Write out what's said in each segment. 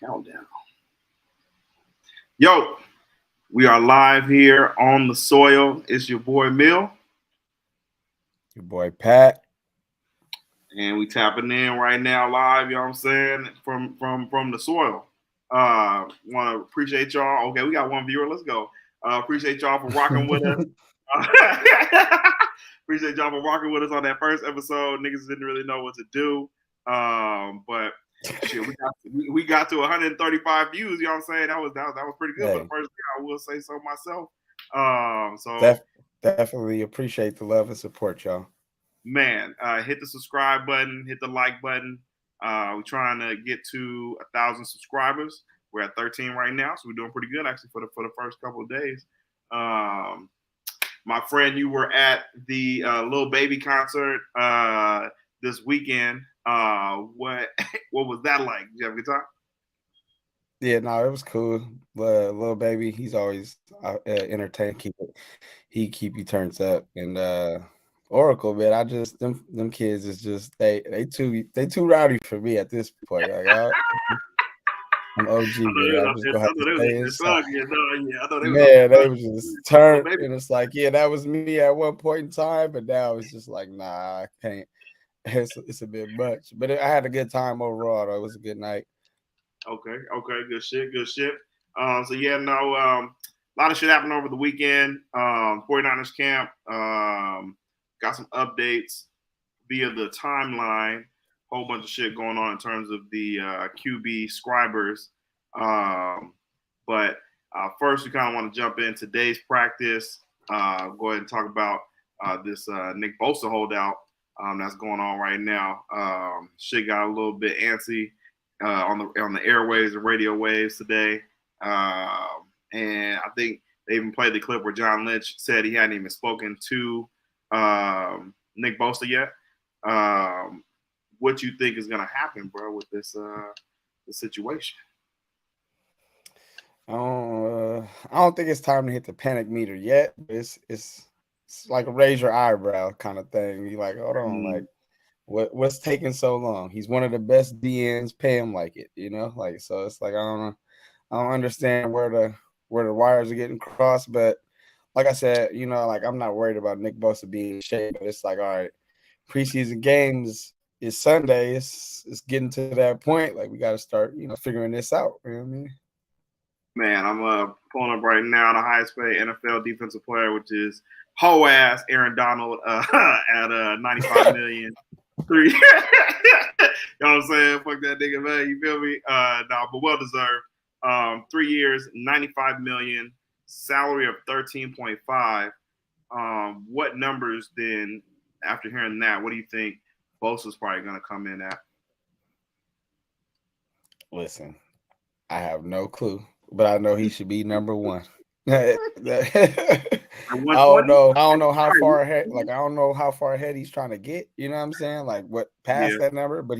Countdown. Yo, we are live here on the soil. It's your boy Mill. Your boy Pat. And we tapping in right now live, you know what I'm saying, from the soil. Want to appreciate y'all. Okay, we got one viewer. Let's go. Appreciate y'all for rocking with us. Appreciate y'all for rocking with us on that first episode. Niggas didn't really know what to do. But shit, we got to 135 views, you know what I'm saying? That was pretty good for the first day, I will say so myself. So definitely appreciate the love and support, y'all. Man, hit the subscribe button, hit the like button. We're trying to get to 1,000 subscribers. We're at 13 right now, so we're doing pretty good actually for the first couple of days. My friend, you were at the Lil Baby concert this weekend. What was that like? Did you have a good time? Yeah, no, it was cool. Lil Baby, he's always entertained. He keep you turns up, and Oracle, man, I just them kids is just they too rowdy for me at this point. Like, I'm OG, man. I just gonna have to stay inside. Man, they was just turned, and it's like, yeah, that was me at one point in time, but now it's just like, nah, I can't. It's a bit much, but I had a good time overall. Though. It was a good night. Okay, good shit. So yeah, no, a lot of shit happened over the weekend. 49ers camp. Got some updates via the timeline. Whole bunch of shit going on in terms of the QB scribers. But first, we kind of want to jump in today's practice. Go ahead and talk about this Nick Bosa holdout that's going on right now. Shit got a little bit antsy on the airwaves and radio waves today. And I think they even played the clip where John Lynch said he hadn't even spoken to Nick Bosa yet. What you think is going to happen, bro, with this situation? I don't think it's time to hit the panic meter yet. It's like a raise your eyebrow kind of thing. You're like, hold on, like what's taking so long? He's one of the best DNs. Pay him like it, you know. Like, so it's like I don't understand where the wires are getting crossed. But like I said, you know, like I'm not worried about Nick Bosa being in shape. But it's like, all right, preseason games is Sunday. It's getting to that point. Like we got to start, you know, figuring this out. You know what I mean? Man, I'm pulling up right now the highest paid NFL defensive player, which is hoe ass Aaron Donald at 95 million. Three. You know what I'm saying? Fuck that nigga, man. You feel me? No, but well deserved. 3 years, 95 million, salary of 13.5. What numbers then? After hearing that, what do you think Bosa's probably going to come in at? Listen, I have no clue, but I know he should be number one. I don't know how far ahead. Like I don't know how far ahead he's trying to get. You know what I'm saying? Like what past that number, but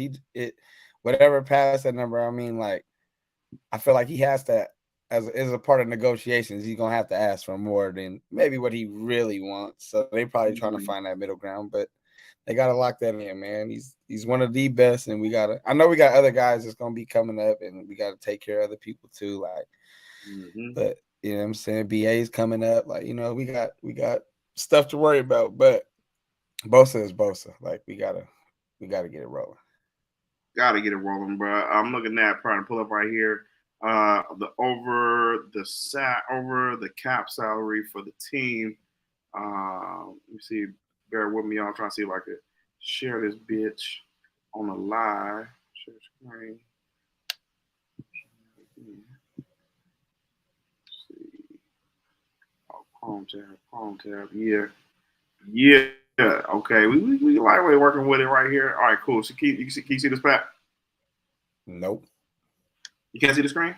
whatever past that number. I mean, like I feel like he has to, as a part of negotiations, he's gonna have to ask for more than maybe what he really wants. So they probably trying to find that middle ground, but they gotta lock that in, man. He's one of the best, and I know we got other guys that's gonna be coming up, and we gotta take care of other people too. Like, but you know what I'm saying? BA's coming up, like you know we got stuff to worry about, but Bosa is Bosa. Like we gotta get it rolling. Gotta get it rolling, bro. I'm looking at trying to pull up right here. Over the cap salary for the team. Let me see. Bear with me, y'all. I'm trying to see if I could share this bitch on the live. Share screen. Let's see. Oh, Chrome tab. Yeah. Okay. We lightweight working with it right here. All right, cool. So can you see this, Pat? Nope. You can't see the screen?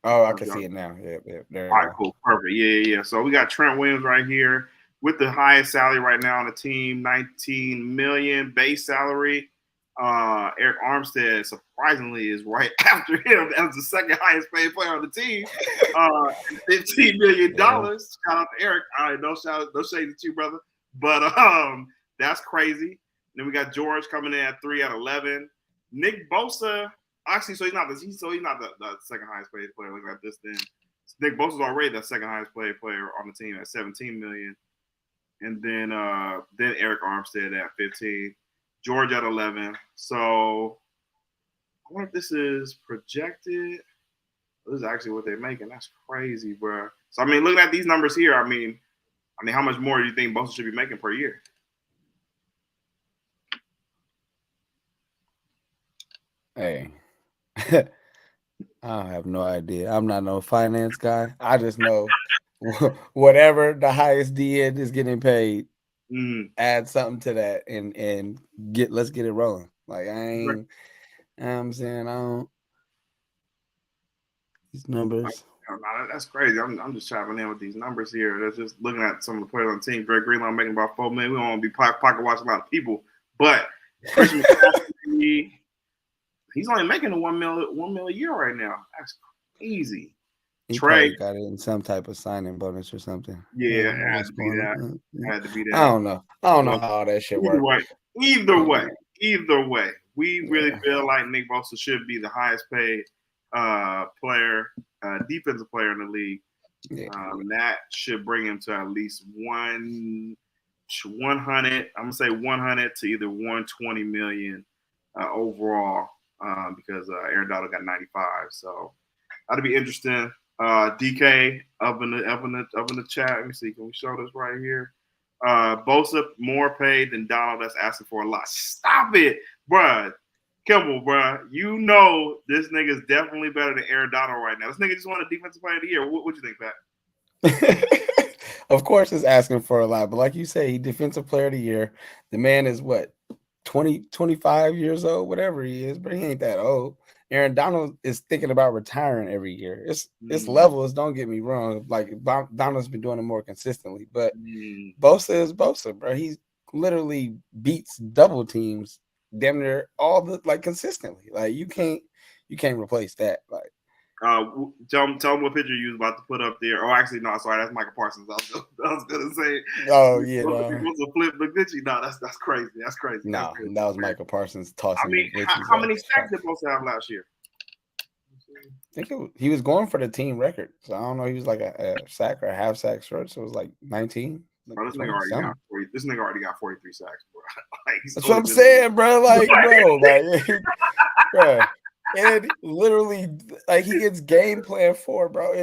Oh, I can see it now. Yeah. There. All right, cool. Perfect. Yeah. So we got Trent Williams right here with the highest salary right now on the team, 19 million base salary. Eric Armstead, surprisingly, is right after him as the second highest paid player on the team. $15 million. Shout out to Eric. All right, no shade at you, brother. But that's crazy. Then we got George coming in at 3 at 11. Nick Bosa Actually, so he's not the second highest paid player. Look at this then. Nick Bosa's already the second highest paid player on the team at $17 million. And then Eric Armstead at 15, George at 11. So I wonder if this is projected. This is actually what they're making. That's crazy, bro. So I mean, looking at these numbers here, I mean, how much more do you think Bosa should be making per year? Hey, I have no idea. I'm not no finance guy. I just know whatever the highest DN is getting paid, add something to that and let's get it rolling. Like I ain't, you know what I'm saying, I don't. These numbers. That's crazy. I'm just chopping in with these numbers here. That's just looking at some of the players on the team. Greg Greenlaw making about $4 million. We don't want to be pocket watching a lot of people, but Christian McCaffrey, he's only making a $1 million a year right now. That's crazy. He Trey got it in some type of signing bonus or something. Yeah, it had to be that. Had to be that. I don't know how all that shit works. Either way, we really feel like Nick Bosa should be the highest paid player, defensive player in the league. That should bring him to at least 100. I'm gonna say 100 to either 120 million overall, because Aaron Donald got 95. So that'll be interesting. DK up in the chat. Let me see. Can we show this right here? Bosa more paid than Donald. That's asking for a lot. Stop it, bruh. Kimball, bruh. You know this nigga is definitely better than Aaron Donald right now. This nigga just won a defensive player of the year. What you think, Pat? Of course, it's asking for a lot, but like you say, he defensive player of the year. The man is what, 25 years old, whatever he is, but he ain't that old. Aaron Donald is thinking about retiring every year. It's levels, don't get me wrong. Like Donald's been doing it more consistently, but Bosa is Bosa, bro. He literally beats double teams damn near all the consistently. Like you can't replace that. Like tell them what picture you was about to put up there. Oh, actually, no, sorry, that's Michael Parsons. I was gonna say. Oh yeah, no. A flip McGlinchey. No, that's crazy. That's crazy. No, that was Michael Parsons tossing. I mean, how many sacks did Bosa have last year? I think he was going for the team record. So I don't know. He was like a sack or a half sack short. So it was like 19. Bro, this nigga already got 43 sacks, bro. That's what I'm saying, bro. Like, bro. And literally, like he gets game plan for, bro.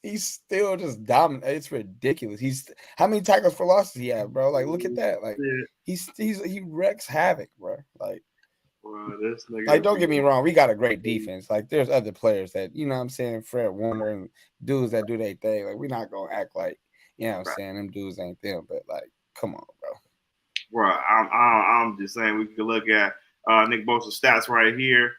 He's still just dominant. It's ridiculous. How many tackles for losses he have, bro? Like, look at that. Like, he wrecks havoc, bro. Like, bro, this nigga. Like, don't get me wrong, we got a great defense. Like, there's other players that, you know what I'm saying, Fred Warner and dudes that do their thing. Like, we're not gonna act like, you know what I'm saying, them dudes ain't them. But like, come on, bro. Bro, I'm just saying we can look at Nick Bosa's stats right here.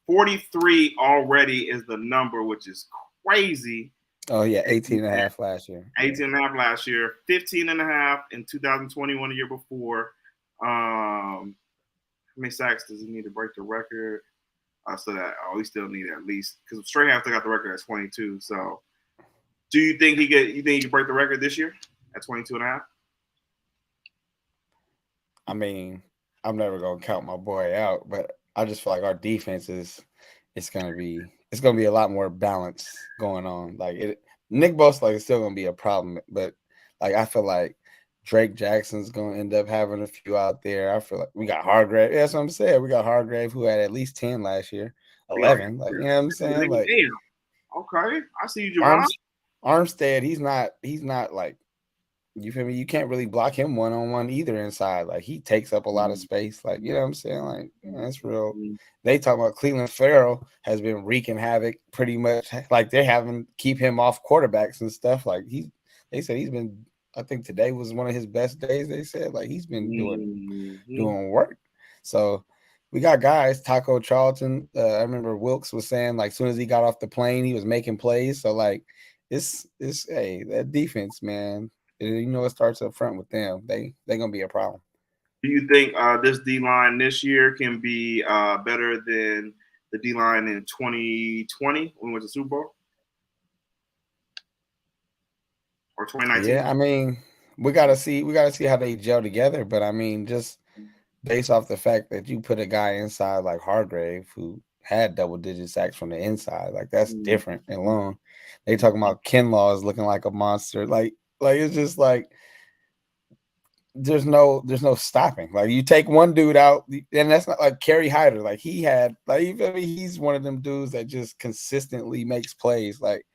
43 already is the number, which is crazy. Oh, yeah, 18.5 last year. 18.5 last year, 15.5 in 2021, the year before. How many sacks does he need to break the record? We still need at least, because Strahan still got the record at 22. So, do you think he can break the record this year at 22.5? I mean, I'm never gonna count my boy out, but I just feel like our defense it's gonna be a lot more balance going on. Like Nick Bosa is still gonna be a problem, but like I feel like Drake Jackson's gonna end up having a few out there. I feel like we got Hargrave. Yeah, that's what I'm saying. We got Hargrave who had at least 10 last year, 11. Like, you know what I'm saying? Like, damn. Okay, I see you, Javon. Armstead, he's not like, you feel me? You can't really block him one-on-one either inside. Like, he takes up a lot of space. Like, you know what I'm saying? Like, that's real. They talk about Cleveland Farrell has been wreaking havoc pretty much. Like, they're having keep him off quarterbacks and stuff. Like, they said he's been, I think today was one of his best days, they said. Like, he's been doing work. So, we got guys, Taco Charlton. I remember Wilkes was saying, like, as soon as he got off the plane, he was making plays. So, like, it's that defense, man. You know, it starts up front with them. They're gonna be a problem. Do you think this D line this year can be better than the D line in 2020 when we went to Super Bowl, or 2019? Yeah, I mean, we gotta see how they gel together. But I mean, just based off the fact that you put a guy inside like Hargrave who had double-digit sacks from the inside. Like that's different and long. They talking about Kinlaw is looking like a monster. Like it's just like there's no stopping. Like you take one dude out, and that's not like Kerry Hyder. Like he had like he's one of them dudes that just consistently makes plays. Like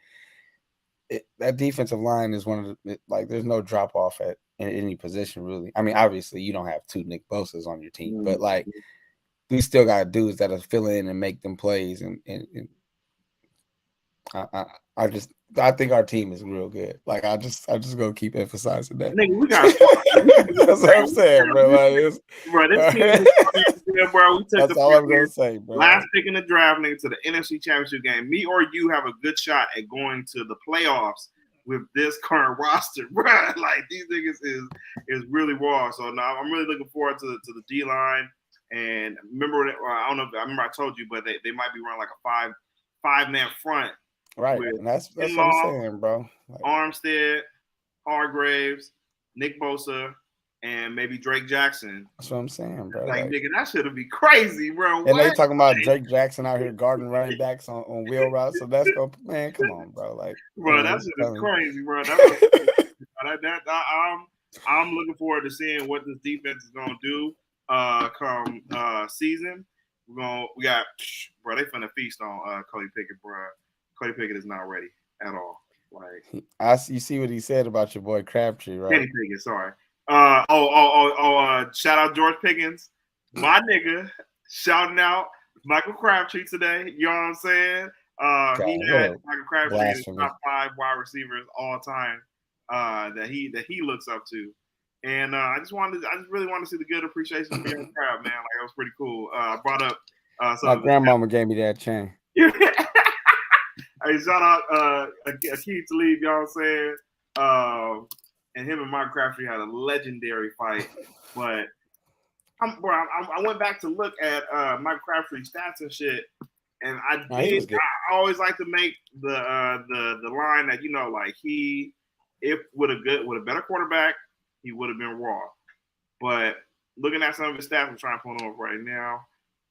that defensive line is one of the like there's no drop off at in any position really. I mean, obviously you don't have 2 Nick Bosas on your team, but like we still got dudes that'll fill in and make them plays. And I think our team is real good. Like I just gonna keep emphasizing that. Nigga, we got that's what I'm saying, bro. Like, bro, this team is good, bro. We took that's all I'm gonna say, bro. Last pick in the draft, nigga, to the NFC Championship game. Me or you have a good shot at going to the playoffs with this current roster, bro. Like these niggas is really raw. So now I'm really looking forward to the D line. And remember, I don't know. I remember I told you, but they might be running like a five man front. Right, and that's what I'm saying, bro. Like, Armstead, Hargraves, Nick Bosa, and maybe Drake Jackson. That's what I'm saying, bro. Like nigga, that should be crazy, bro. And they talking about Drake Jackson out here guarding running backs on wheel routes. So that's going, man. Come on, bro. Like, bro, that shit is crazy, bro. I'm looking forward to seeing what this defense is gonna do come season. We got bro. They finna feast on Cody Pickett, bro. Cody Pickett is not ready at all. Like you see what he said about your boy Crabtree, right? Kenny Pickett, sorry. Shout out George Pickens, my nigga, shouting out Michael Crabtree today. You know what I'm saying? He had Michael Crabtree in the top 5 wide receivers all time that he looks up to. And I just really wanted to see the good appreciation for your crowd, man. Like it was pretty cool. I brought up my grandmama gave me that chain. Hey, shout out Akeem Talib, you know what I'm saying? And him and Mike Crabtree had a legendary fight. But I went back to look at Mike Crabtree's stats and shit, and I always like to make the line that like if with a better quarterback, he would have been raw. But looking at some of his stats, I'm trying to pull them up right now.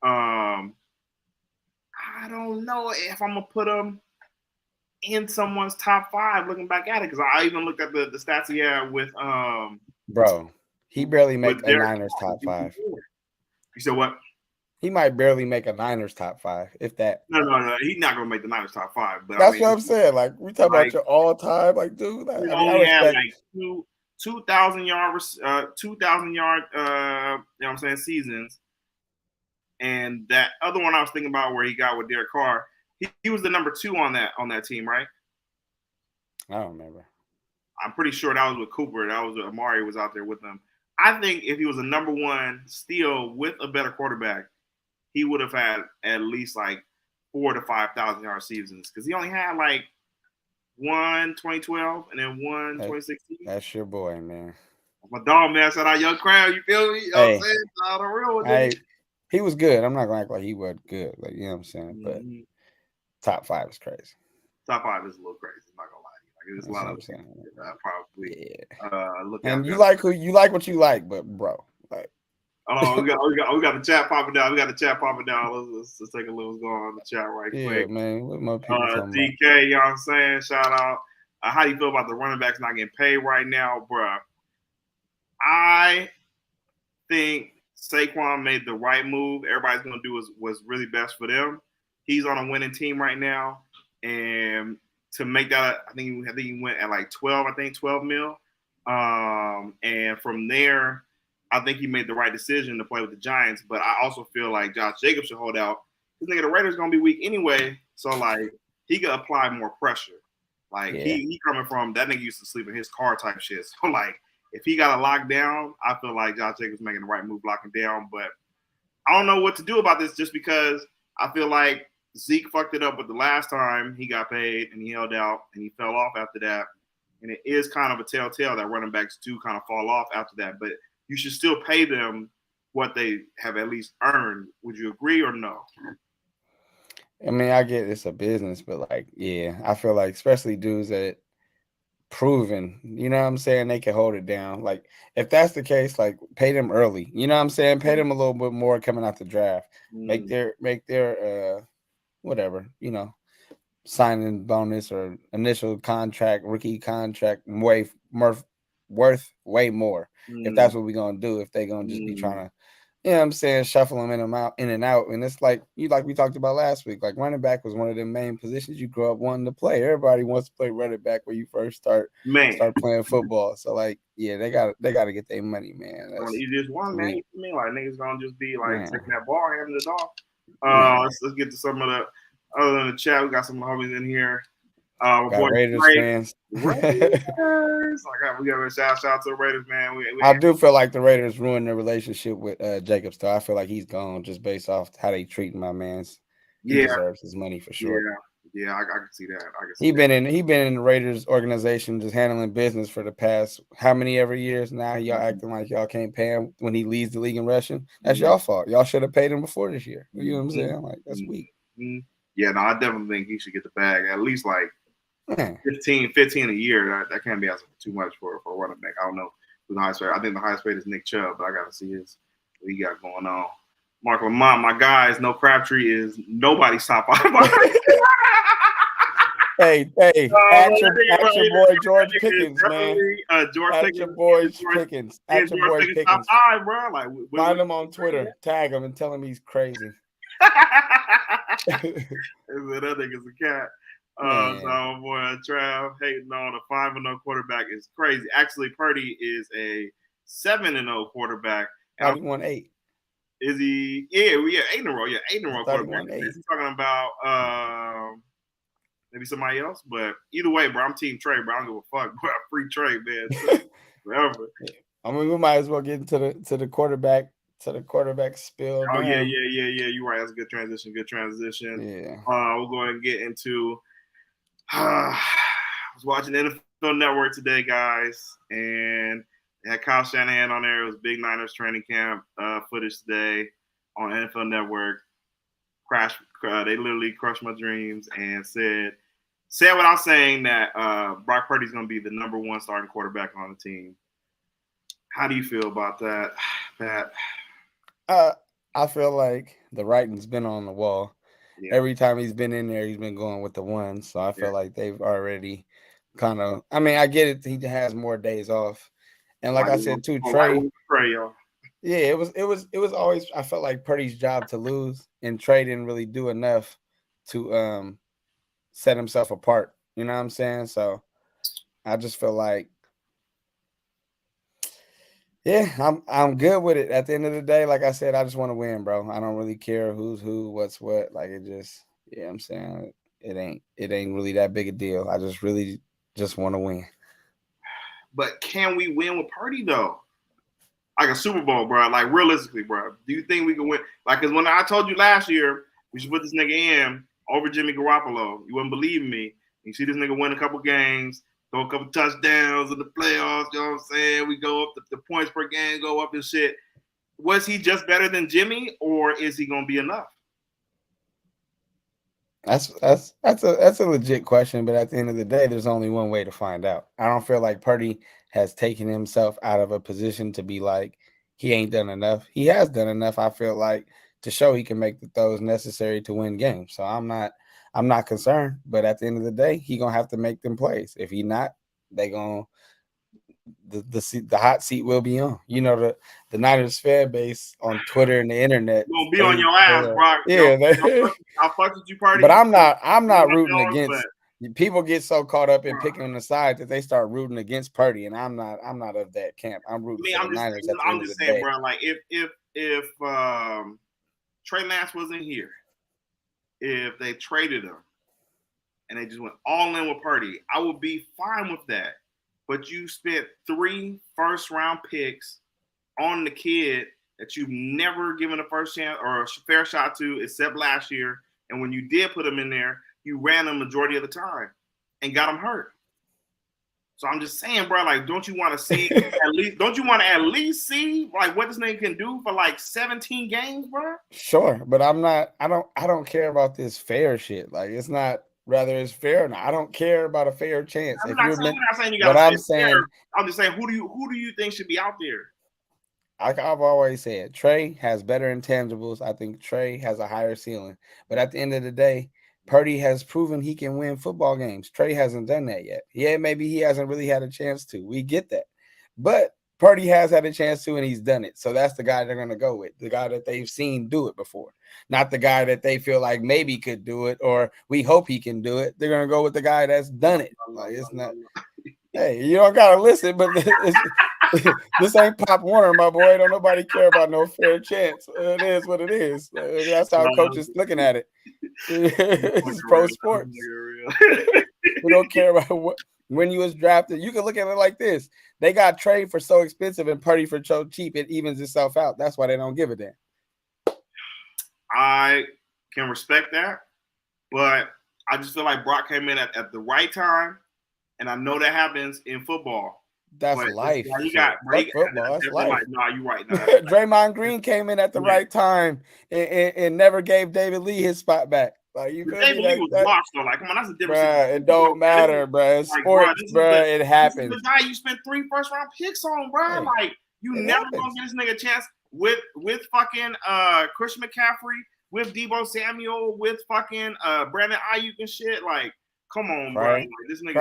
I don't know if I'm gonna put him in someone's top 5 looking back at it, because I even looked at the stats he had with bro, he barely make a Niners top 5. You said what? He might barely make a Niners top 5, if that. No, he's not gonna make the Niners top 5. But that's what I'm saying. Like we talk about your all time, like dude. Like, only had like 2,000 yard, you know what I'm saying, seasons. And that other one I was thinking about where he got with Derek Carr, he was the number 2 on that team, right? I don't remember. I'm pretty sure that was with Cooper. That was Amari was out there with them. I think if he was a number 1 still with a better quarterback, he would have had at least like 4,000 to 5,000 yard seasons, because he only had like one 2012 and then one 2016. That's your boy, man. My dog, man. Shout out Young Crown. You feel me? You know what I'm saying? Shout out the real one. He was good. I'm not gonna act like he wasn't good. Like, you know what I'm saying? But top 5 is crazy. Top 5 is a little crazy. I'm not gonna lie. Like there's a lot of probably. Yeah. Look. And you like what you like, but bro, like. Oh, we got the chat popping down. Let's take a look what's going on in the chat right quick. Yeah, man. What my people DK, you know what I'm saying? Shout out. How do you feel about the running backs not getting paid right now, bro? I think Saquon made the right move. Everybody's gonna do what's really best for them. He's on a winning team right now, and to make that, I think he went at like 12 mil. And from there, I think he made the right decision to play with the Giants. But I also feel like Josh Jacobs should hold out. Because the Raiders gonna be weak anyway, so like he could apply more pressure. Like he coming from that nigga used to sleep in his car type shit. So like if he got a lockdown, I feel like Josh Jacobs making the right move locking down. But I don't know what to do about this, just because I feel like Zeke fucked it up with the last time he got paid and he held out and he fell off after that. And it is kind of a telltale that running backs do kind of fall off after that. But you should still pay them what they have at least earned. Would you agree or no? I mean, I get it's a business, but like, yeah, I feel like especially dudes that proven, you know what I'm saying, they can hold it down. Like if that's the case, like pay them early. You know what I'm saying? Pay them a little bit more coming out the draft. Make their whatever, signing bonus or initial contract, rookie contract, worth way more. If that's what we're gonna do, if they're gonna just be trying to, I'm saying, shuffle them in and out. And it's like we talked about last week. Like running back was one of the main positions you grew up wanting to play. Everybody wants to play running back when you first start playing football. So like, yeah, they got to get their money, man. That's the easiest one, man. You mean like niggas gonna just be like taking that ball, handing it off. Let's get to some of the other than the chat. We got some homies in here. Got Raiders fans. Raiders. We got a shout out to the Raiders, man. I do feel like the Raiders ruined their relationship with Jacobs, though. I feel like he's gone just based off how they treat my man's. He deserves his money for sure. Yeah, I can see that. He been in the Raiders organization just handling business for the past how many ever years now. Y'all acting like y'all can't pay him when he leads the league in rushing. That's y'all fault. Y'all should have paid him before this year. You know what I'm saying? Like that's weak. Yeah, no, I definitely think he should get the bag at least like 15 a year. That can't be asking for too much for a running back. I don't know who the highest paid. I think the highest paid is Nick Chubb, but I got to see what he got going on. Mark Lamont, my guys, no Crabtree is nobody's top 5. Hey, at your boy George Pickens, man. At your boy Pickens. At your boy Pickens. Top 5, bro. Like, find him on Twitter, tag him, and tell him he's crazy. That nigga's a cat. So boy, Trav hating on a 5-0 quarterback is crazy. Actually, Purdy is a 7-0 quarterback. 31-8. Is he? Yeah, 8 in a row. Yeah, 8 in a row quarterback. He's talking about maybe somebody else, but either way, bro, I'm Team Trey, bro. I don't give a fuck, bro. Free Trey, man. Whatever. I mean, we might as well get into the quarterback. To the quarterback spill. Oh, yeah. You're right. That's a good transition. Yeah. We'll go ahead and get into I was watching NFL Network today, guys, and they had Kyle Shanahan on there. It was Big Niners training camp footage today on NFL Network. They literally crushed my dreams and said without saying that Brock Purdy's going to be the number 1 starting quarterback on the team. How do you feel about that, Pat? I feel like the writing's been on the wall. Yeah. Every time he's been in there, he's been going with the 1. So I feel like they've already kind of. I mean, I get it. He has more days off, and like I said too, Trey. Yeah, it was always. I felt like Purdy's job to lose, and Trey didn't really do enough to set himself apart. You know what I'm saying? So I just feel like. Yeah, I'm good with it. At the end of the day, like I said, I just want to win, bro. I don't really care who's who, what's what. Like it just, I'm saying it ain't really that big a deal. I just really just want to win. But can we win with Purdy though? Like a Super Bowl, bro. Like realistically, bro. Do you think we can win? Like, cause when I told you last year we should put this nigga in over Jimmy Garoppolo, you wouldn't believe me. You see this nigga win a couple games. Throw a couple touchdowns in the playoffs, you know what I'm saying? We go up, the points per game go up and shit. Was he just better than Jimmy, or is he gonna be enough? That's a legit question, but at the end of the day, there's only one way to find out. I don't feel like Purdy has taken himself out of a position to be like he ain't done enough. He has done enough, I feel like, to show he can make the throws necessary to win games. So I'm not concerned, but at the end of the day, he gonna have to make them plays. If he not, they gonna the hot seat will be on. You know, the Niners fan base on Twitter and the internet gonna be on your ass, Brock. Yeah, I'll fuck with you, Party. But I'm not rooting against. People get so caught up in picking on the side that they start rooting against Purdy, and I'm not of that camp. I'm rooting for the Niners. I'm just saying, bro. Like if Trey Lance wasn't here, if they traded him and they just went all in with Purdy, I would be fine with that. But you spent 3 first-round picks on the kid that you've never given a first chance or a fair shot to, except last year. And when you did put him in there, you ran him majority of the time and got him hurt. So I'm just saying, bro, like, don't you want to see at least see like what this nigga can do for like 17 games, bro? Sure, but I don't care about this fair shit. Like, it's not whether it's fair or not. I don't care about a fair chance. I'm not saying you got to say fair. I'm just saying who do you think should be out there? Like I've always said, Trey has better intangibles. I think Trey has a higher ceiling. But at the end of the day, Purdy has proven he can win football games. Trey hasn't done that yet. Yeah, maybe he hasn't really had a chance to. We get that. But Purdy has had a chance to, and he's done it. So that's the guy they're going to go with, the guy that they've seen do it before, not the guy that they feel like maybe could do it or we hope he can do it. They're going to go with the guy that's done it. Like it's not. Hey, you don't gotta listen, but this ain't Pop Warner, my boy. Don't nobody care about no fair chance. It is what it is. That's how coaches looking at it. It's pro sports. We don't care about when you was drafted. You can look at it like this: they got Trey for so expensive and Purdy for so cheap. It evens itself out. That's why they don't give a damn. I can respect that, but I just feel like Brock came in at the right time. And I know that happens in football. That's life. Football. That's life. Nah, you're right. Nah. Draymond Green came in at the right time and never gave David Lee his spot back. Like you David Lee was lost though. Like, come on, that's a different situation. It don't matter, bro. It's sports, bro. It happens. This is the guy you spent 3 first-round picks on, bro. Hey, like you never gonna get this nigga a chance with fucking Christian McCaffrey, with Deebo Samuel, with fucking Brandon Ayuk and shit. Like, come on, bro. Like, this nigga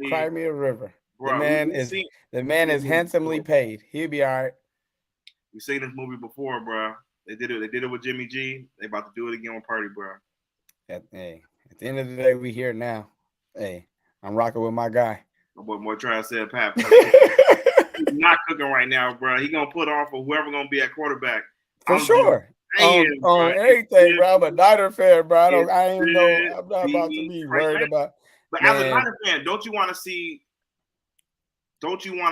cry me a river. Bro, the man is handsomely paid. He'll be all right. We've seen this movie before, bro. They did it with Jimmy G. They about to do it again with Purdy, bro. At the end of the day, we here now. Hey, I'm rocking with my guy. My boy Montreal said, Pat. He's not cooking right now, bro. He gonna put on for whoever gonna be at quarterback. For sure. On everything, bro. I'm a Niner fan, bro. I'm not about to be worried about. But as a Niner fan, don't you want to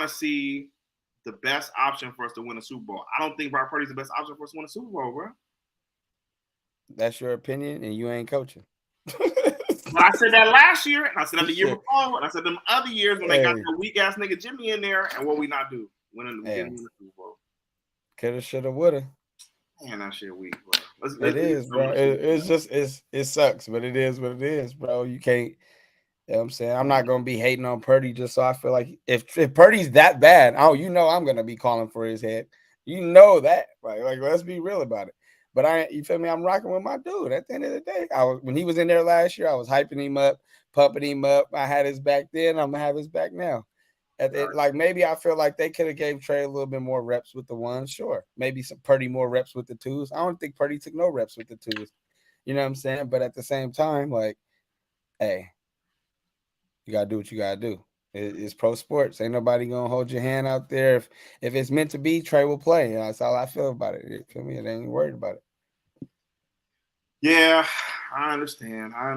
see the best option for us to win a Super Bowl? I don't think Brock Purdy's the best option for us to win a Super Bowl, bro. That's your opinion, and you ain't coaching. But I said that last year, and I said that the year before, and I said them other years when they got the weak ass nigga Jimmy in there, and what we not do winning the Super Bowl. Coulda, shoulda, woulda. Man, that shit weak, bro. It is, bro. It sucks, but it is what it is, bro. You can't. You know what I'm saying? I'm not gonna be hating on Purdy just so I feel like if Purdy's that bad, I'm gonna be calling for his head. You know that, like let's be real about it. But you feel me? I'm rocking with my dude. At the end of the day, when he was in there last year, I was hyping him up, pumping him up. I had his back then. I'm gonna have his back now. Like maybe I feel like they could have gave Trey a little bit more reps with the ones. Sure, maybe some Purdy more reps with the twos. I don't think Purdy took no reps with the twos. You know what I'm saying? But at the same time, like, hey, you gotta do what you gotta do. It's pro sports. Ain't nobody gonna hold your hand out there. If it's meant to be, Trey will play. That's all I feel about it. You feel me? I ain't worried about it. Yeah, I understand. I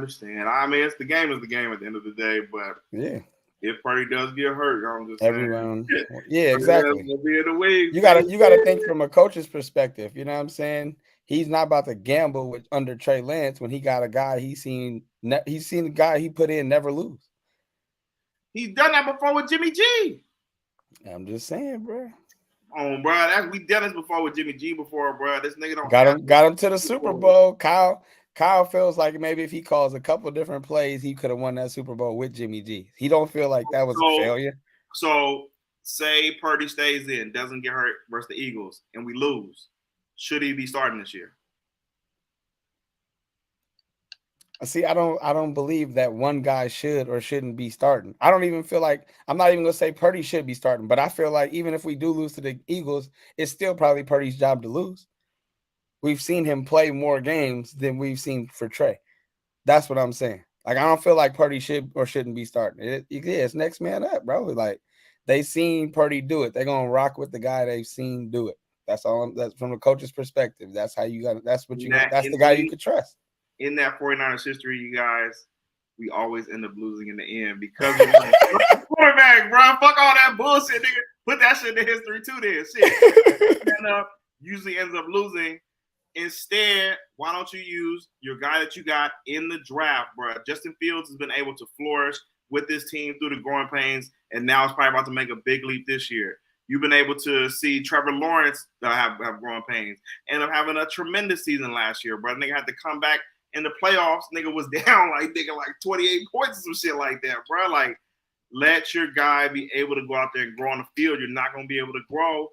mean, the game is the game at the end of the day. But yeah, if Purdy does get hurt, I'm just everyone. Yeah, exactly. You gotta think from a coach's perspective. You know what I'm saying? He's not about to gamble under Trey Lance when he got a guy he's seen the guy he put in never lose. He's done that before with Jimmy G. I'm just saying, bro. Oh, bro, we done this before with Jimmy G before, bro. This nigga don't got him to the Super Bowl. Kyle feels like maybe if he calls a couple of different plays, he could have won that Super Bowl with Jimmy G. He don't feel like that was a failure. So say Purdy stays in, doesn't get hurt versus the Eagles, and we lose. Should he be starting this year? See, I don't believe that one guy should or shouldn't be starting. I don't even feel like I'm not even gonna say Purdy should be starting, but I feel like even if we do lose to the Eagles, it's still probably Purdy's job to lose. We've seen him play more games than we've seen for Trey. That's what I'm saying. Like I don't feel like Purdy should or shouldn't be starting. It's next man up, bro. Like they seen Purdy do it. They're gonna rock with the guy they've seen do it. That's all. That's from a coach's perspective. That's how you got. That's what you. That's the guy you could trust. In that 49ers history, you guys, we always end up losing in the end because of the quarterback, bro. Fuck all that bullshit, nigga. Put that shit in the history too, then. Shit. Usually ends up losing. Instead, why don't you use your guy that you got in the draft, bro? Justin Fields has been able to flourish with this team through the growing pains, and now it's probably about to make a big leap this year. You've been able to see Trevor Lawrence have growing pains, end up having a tremendous season last year, bro. Nigga had to come back in the playoffs. Nigga was down like 28 points or some shit like that, bro. Like, let your guy be able to go out there and grow on the field. You're not going to be able to grow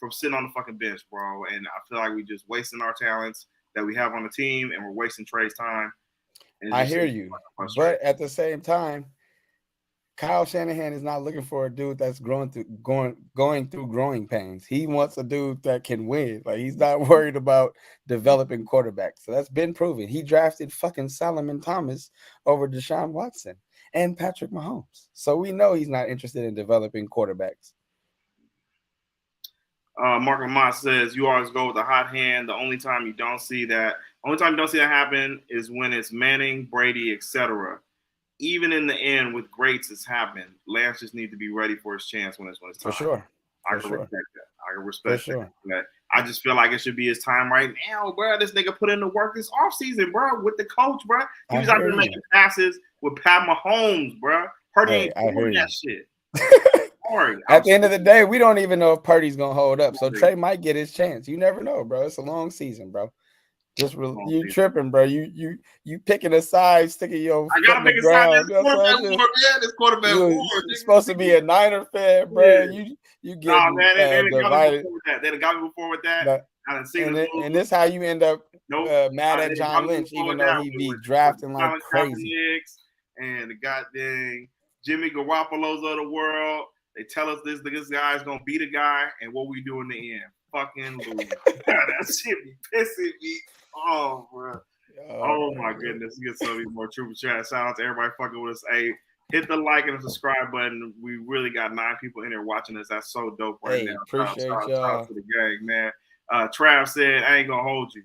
from sitting on the fucking bench, bro. And I feel like we just wasting our talents that we have on the team, and we're wasting Trey's time. I hear you, but at the same time, Kyle Shanahan is not looking for a dude that's going through growing pains. He wants a dude that can win. Like, he's not worried about developing quarterbacks. So that's been proven. He drafted fucking Solomon Thomas over Deshaun Watson and Patrick Mahomes. So we know he's not interested in developing quarterbacks. Mark Lamont says you always go with the hot hand. The only time you don't see that happen is when it's Manning, Brady, etc. Even in the end, with greats, it's happened. Lance just needs to be ready for his chance when it's time. For sure. I can respect that. I can respect that. I just feel like it should be his time right now, bro. This nigga put in the work this offseason, bro, with the coach, bro. He was out there making passes with Pat Mahomes, bro. Purdy ain't doing that shit. At the end of the day, we don't even know if Purdy's gonna hold up. So Trey might get his chance. You never know, bro. It's a long season, bro. Just you tripping, bro. You picking a side, sticking your foot in the ground. This quarterback you're supposed to be a Niner fan, bro. You get divided. They got me before with that. And this how you end up mad at John Lynch, even though he be drafting like crazy. And the goddamn Jimmy Garoppolo's of the world. They tell us this guy's gonna beat a guy, and what we do in the end? Fucking lose. That shit be pissing me off, bro. Oh my goodness. Get some of these more trooper chat. Shout out to everybody fucking with us. Hey, hit the like and the subscribe button. We really got 9 people in there watching us. That's so dope right now. Appreciate y'all. Shout out to the gang, man. Trav said, I ain't gonna hold you.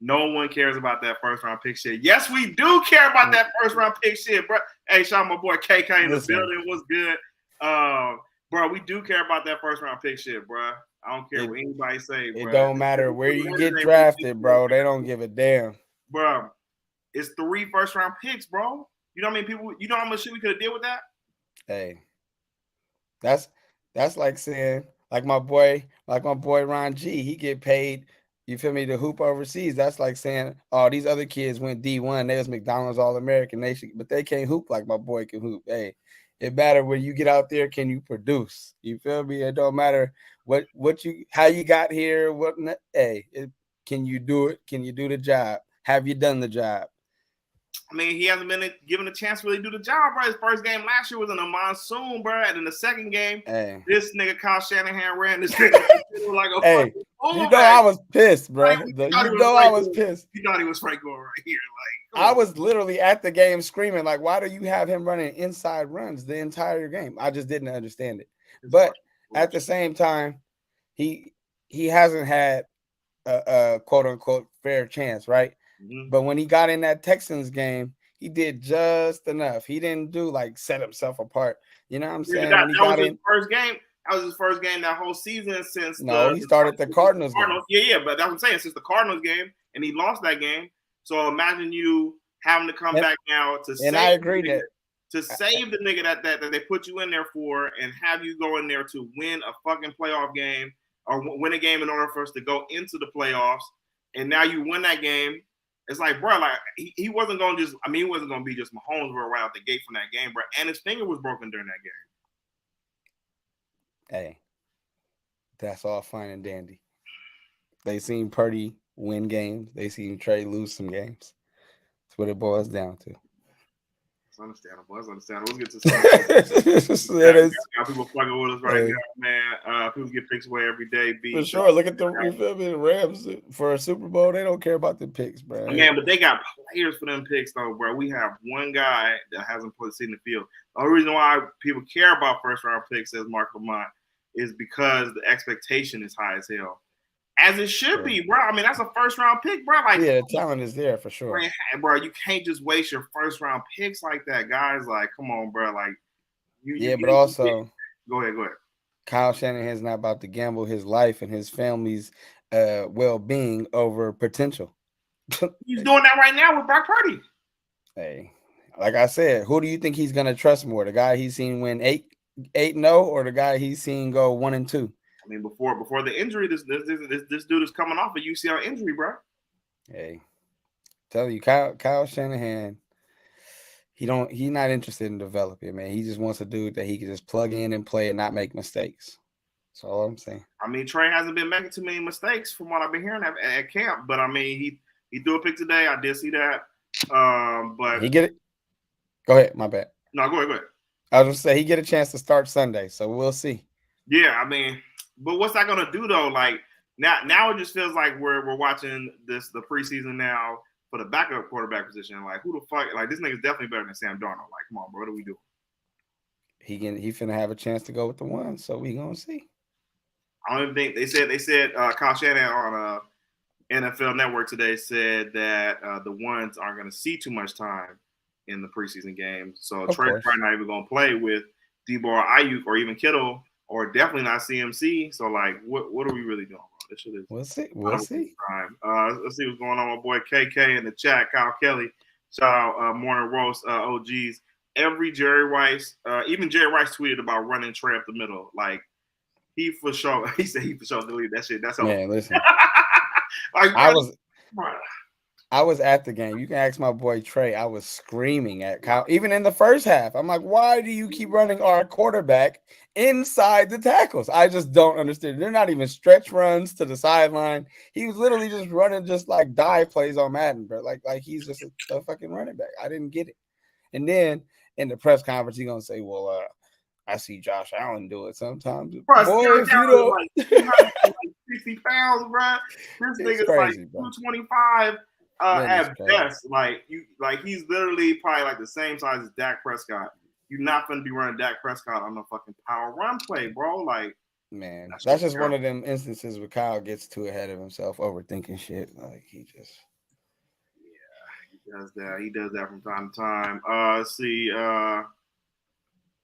No one cares about that first round pick shit. Yes, we do care about that first round pick shit, bro. Hey, shout out my boy KK in the building. What's good? Bro, we do care about that first round pick shit, bro. I don't care what anybody say, bro. It don't matter where you get drafted, bro. They don't give a damn. Bro, it's 3 first round picks, bro. You know how many people, you know how much shit we could have did with that? Hey. That's like saying, like my boy Ron G, he get paid, you feel me, to hoop overseas. That's like saying, oh, these other kids went D1, they was McDonald's All-American, but they can't hoop like my boy can hoop. Hey, it matter when you get out there, can you produce? You feel me? It don't matter how you got here, can you do it? Can you do the job? Have you done the job? I mean, he hasn't been given a chance to really do the job, bro. His first game last year was in a monsoon, bro. And in the second game, this nigga Kyle Shanahan ran this nigga like a fucking you know I was pissed, bro. I was pissed. You thought he was Frank going right here. I was literally at the game screaming, like, why do you have him running inside runs the entire game? I just didn't understand it. But at the same time, he hasn't had a quote unquote fair chance, right? Mm-hmm. But when he got in that Texans game, he did just enough. He didn't do like set himself apart. You know what I'm saying? That was his first game. That was his first game that whole season since he started the Cardinals game. Yeah, but that's what I'm saying, since the Cardinals game, and he lost that game. So imagine you having to come back now to save I agree to save the nigga that they put you in there for, and have you go in there to win a fucking playoff game or win a game in order for us to go into the playoffs. And now you win that game. It's like, bro, like he wasn't going to just, he wasn't going to be just Mahomes right out the gate from that game, bro. And his finger was broken during that game. Hey, that's all fine and dandy. They seen Purdy win games. They seen Trey lose some games. That's what it boils down to. It's understandable. Let's get to some. People fucking with us right now, man. People get picks away every day. For sure. Look at the Rams for a Super Bowl. They don't care about the picks, bro. Man, but they got players for them picks, though, bro. We have one guy that hasn't seen the field. The only reason why people care about first round picks, says Mark Lamont, is because the expectation is high as hell. As it should be, bro. That's a first round pick, bro. Like, yeah, the talent is there for sure. Bro, you can't just waste your first round picks like that, guys. Like, come on, bro. Like, but also, go ahead. Kyle Shanahan's not about to gamble his life and his family's well-being over potential. He's doing that right now with Brock Purdy. Hey, like I said, who do you think he's gonna trust more? The guy he's seen win 8-0, or the guy he's seen go 1-2? Before the injury, this dude is coming off a UCL injury, bro. Hey, tell you, Kyle Shanahan, he's not interested in developing, man. He just wants a dude that he can just plug in and play and not make mistakes. That's all I'm saying. I mean, Trey hasn't been making too many mistakes from what I've been hearing at camp. But I mean, he threw a pick today. I did see that. But he get it. Go ahead. My bad. No, go ahead. I was gonna say he get a chance to start Sunday, so we'll see. Yeah, I mean, but what's that gonna do though? Like now it just feels like we're watching the preseason now for the backup quarterback position. Like who the fuck? Like this nigga's definitely better than Sam Darnold. Like, come on, bro, what do we do? He finna have a chance to go with the one, so we gonna see. I don't even think they said Kyle Shanahan on NFL Network today said that the ones aren't going to see too much time in the preseason games. So Trey's probably not even going to play with Debo or Ayuk or even Kittle or definitely not CMC. So like, what are we really doing? This shit is. We'll see. We'll see. Let's see what's going on. My boy KK in the chat. Kyle Kelly. Shout out Morning Roast OGs. Every Jerry Rice, even Jerry Rice tweeted about running Trey up the middle. Like he for sure. He said he for sure deleted that shit. That's all. Man, listen. Like, I was at the game. You can ask my boy Trey. I was screaming at Kyle, even in the first half. I'm like, why do you keep running our quarterback inside the tackles? I just don't understand. They're not even stretch runs to the sideline. He was literally just running just like dive plays on Madden, bro. Like he's just a fucking running back. I didn't get it. And then in the press conference, he's gonna say, well, I see Josh Allen do it sometimes. Bro, boy, if you don't like 60 pounds, bro. This nigga's like 225 at best. Like he's literally probably like the same size as Dak Prescott. You're not gonna be running Dak Prescott on a fucking power run play, bro. Like, man, that's just one of them instances where Kyle gets too ahead of himself, overthinking shit. Like he does that. He does that from time to time. Let's see.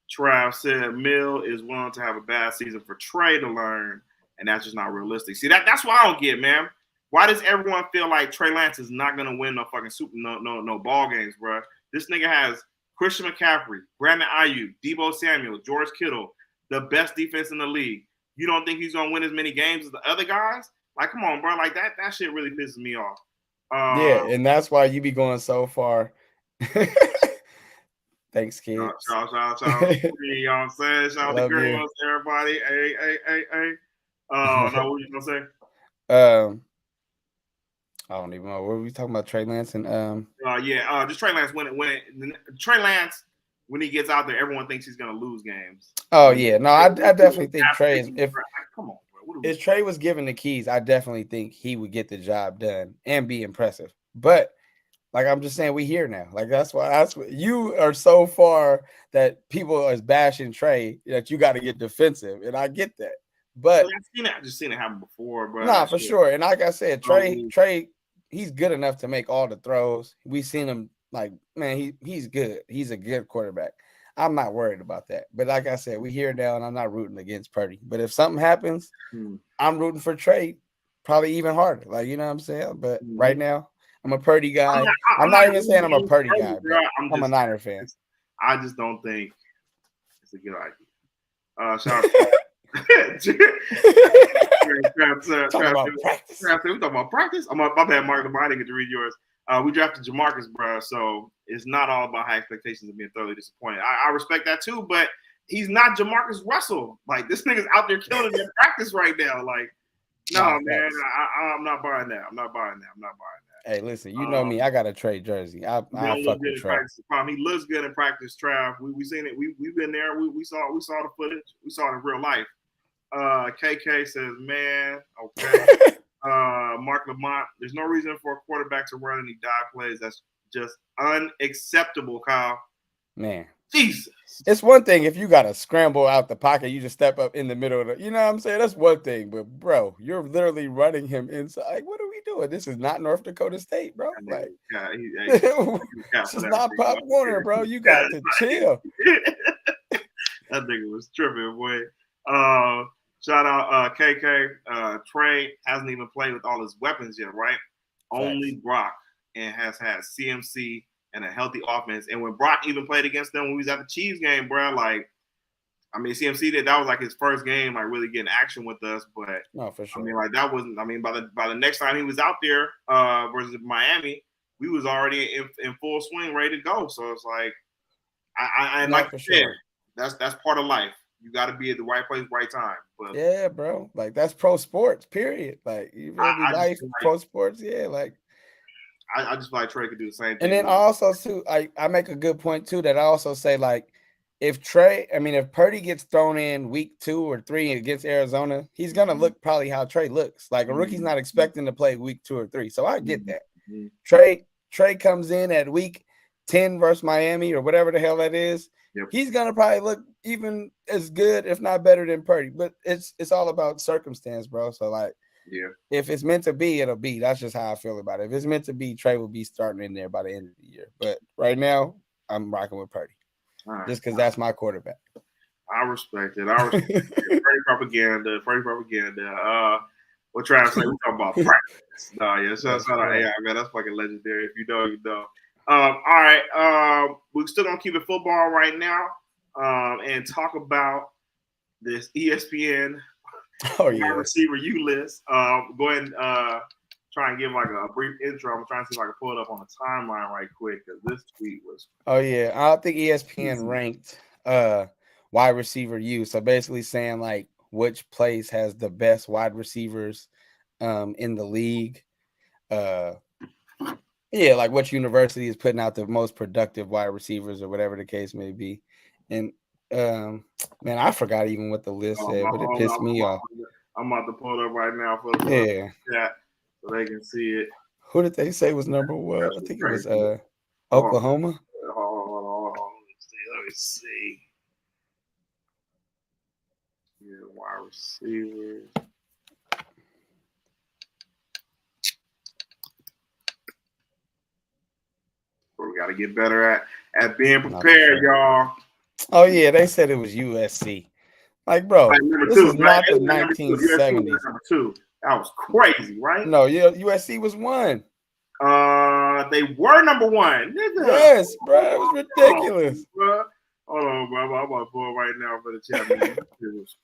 Trav said Mill is willing to have a bad season for Trey to learn, and that's just not realistic. See, that's what I don't get, man. Why does everyone feel like Trey Lance is not gonna win no fucking no ball games, bro? This nigga has Christian McCaffrey, Brandon Ayuk, Debo Samuel, George Kittle, the best defense in the league. You don't think he's gonna win as many games as the other guys? Like, come on, bro. Like that shit really pisses me off. Yeah, and that's why you be going so far. Thanks, kids. Shout. You know what I'm saying? Shout out to girls, everybody. Hey. No, what were you gonna say? I don't even know. What were we talking about? Trey Lance and just Trey Lance Trey Lance, when he gets out there, everyone thinks he's gonna lose games. Oh yeah, no, I definitely think Trey is. Come on, bro. If Trey was given the keys, I definitely think he would get the job done and be impressive. But like I'm just saying, we here now. Like that's what you are so far that people are bashing Trey that you got to get defensive, and I get that. But I've just seen it happen before, bro. Nah, for sure. And like I said, Trey, he's good enough to make all the throws. We've seen him. Like, man, he's good. He's a good quarterback. I'm not worried about that. But like I said, we here now, and I'm not rooting against Purdy. But if something happens, I'm rooting for Trey, probably even harder. Like, you know what I'm saying? But right now, I'm a Purdy guy. I'm not even saying I'm a Purdy guy, but I'm a Niner fan. I just don't think it's a good idea. Shout out. We talking about practice. My bad, Mark. I didn't get to read yours. We drafted Jamarcus, bro. So it's not all about high expectations and being thoroughly disappointed. I respect that too, but he's not Jamarcus Russell. Like this nigga's out there killing it in practice right now. Like, no, man, I'm not buying that. I'm not buying that. Hey, listen, you know me. I got a Trey jersey. I fuck with Trey. He looks good in practice, Trav. We seen it. We've been there. We saw the footage. We saw it in real life. KK says, man, okay. Mark Lamont, there's no reason for a quarterback to run any dive plays. That's just unacceptable, Kyle. Man. Jesus. It's one thing if you got to scramble out the pocket, you just step up in the middle of the, you know what I'm saying? That's one thing. But, bro, you're literally running him inside. Like, what are we doing? This is not North Dakota State, bro. Like, this is not Pop Warner, bro. You got to chill. That nigga was tripping, boy. Shout out KK. Trey hasn't even played with all his weapons yet, right? Only Brock and has had CMC and a healthy offense. And when Brock even played against them when we was at the Chiefs game, bro, like, I mean, CMC that was like his first game, like really getting action with us. But no, for sure. I mean, like that wasn't. I mean, by the next time he was out there versus Miami, we was already in full swing, ready to go. So it's like, I like for sure. That's part of life. You got to be at the right place, right time. But yeah, bro. Like that's pro sports, period. Like you feel me? Life, pro sports, yeah. Like I just feel like Trey could do the same thing. And then also too, I make a good point too that I also say like if Purdy gets thrown in week 2 or 3 against Arizona, he's gonna look probably how Trey looks. Like a rookie's not expecting to play week 2 or 3, so I get that. Trey comes in at week 10 versus Miami or whatever the hell that is. Yep. He's gonna probably look even as good, if not better than Purdy. But it's all about circumstance, bro. So like, yeah, if it's meant to be, it'll be. That's just how I feel about it. If it's meant to be, Trey will be starting in there by the end of the year. But right now, I'm rocking with Purdy, just because that's my quarterback. I respect it. Purdy propaganda. What Travis say? We talking about practice. No, yeah, shout out to AI, man. That's fucking legendary. If you know, you know. All right. We're still gonna keep it football right now, and talk about this ESPN receiver U list. Go ahead and try and give like a brief intro. I'm trying to see if I can pull it up on the timeline right quick because this tweet was. Oh yeah, I think ESPN ranked wide receiver U. So basically saying like which place has the best wide receivers in the league. Yeah, like which university is putting out the most productive wide receivers or whatever the case may be. And man, I forgot even what the list said, but it pissed me off. I'm about to pull it up right now for the chat so they can see it. Who did they say was number one? I think it was Oklahoma. Hold on. Let me see. Yeah, wide receivers. We got to get better at being prepared, y'all. Oh yeah, they said it was USC. Like, bro, this is not the 1970s. Number 2. That was crazy, right? No, yeah, USC was 1. They were number 1. Nigga. Yes, bro, it was ridiculous. Hold on, bro. I'm about to pull it right now for the chat. It was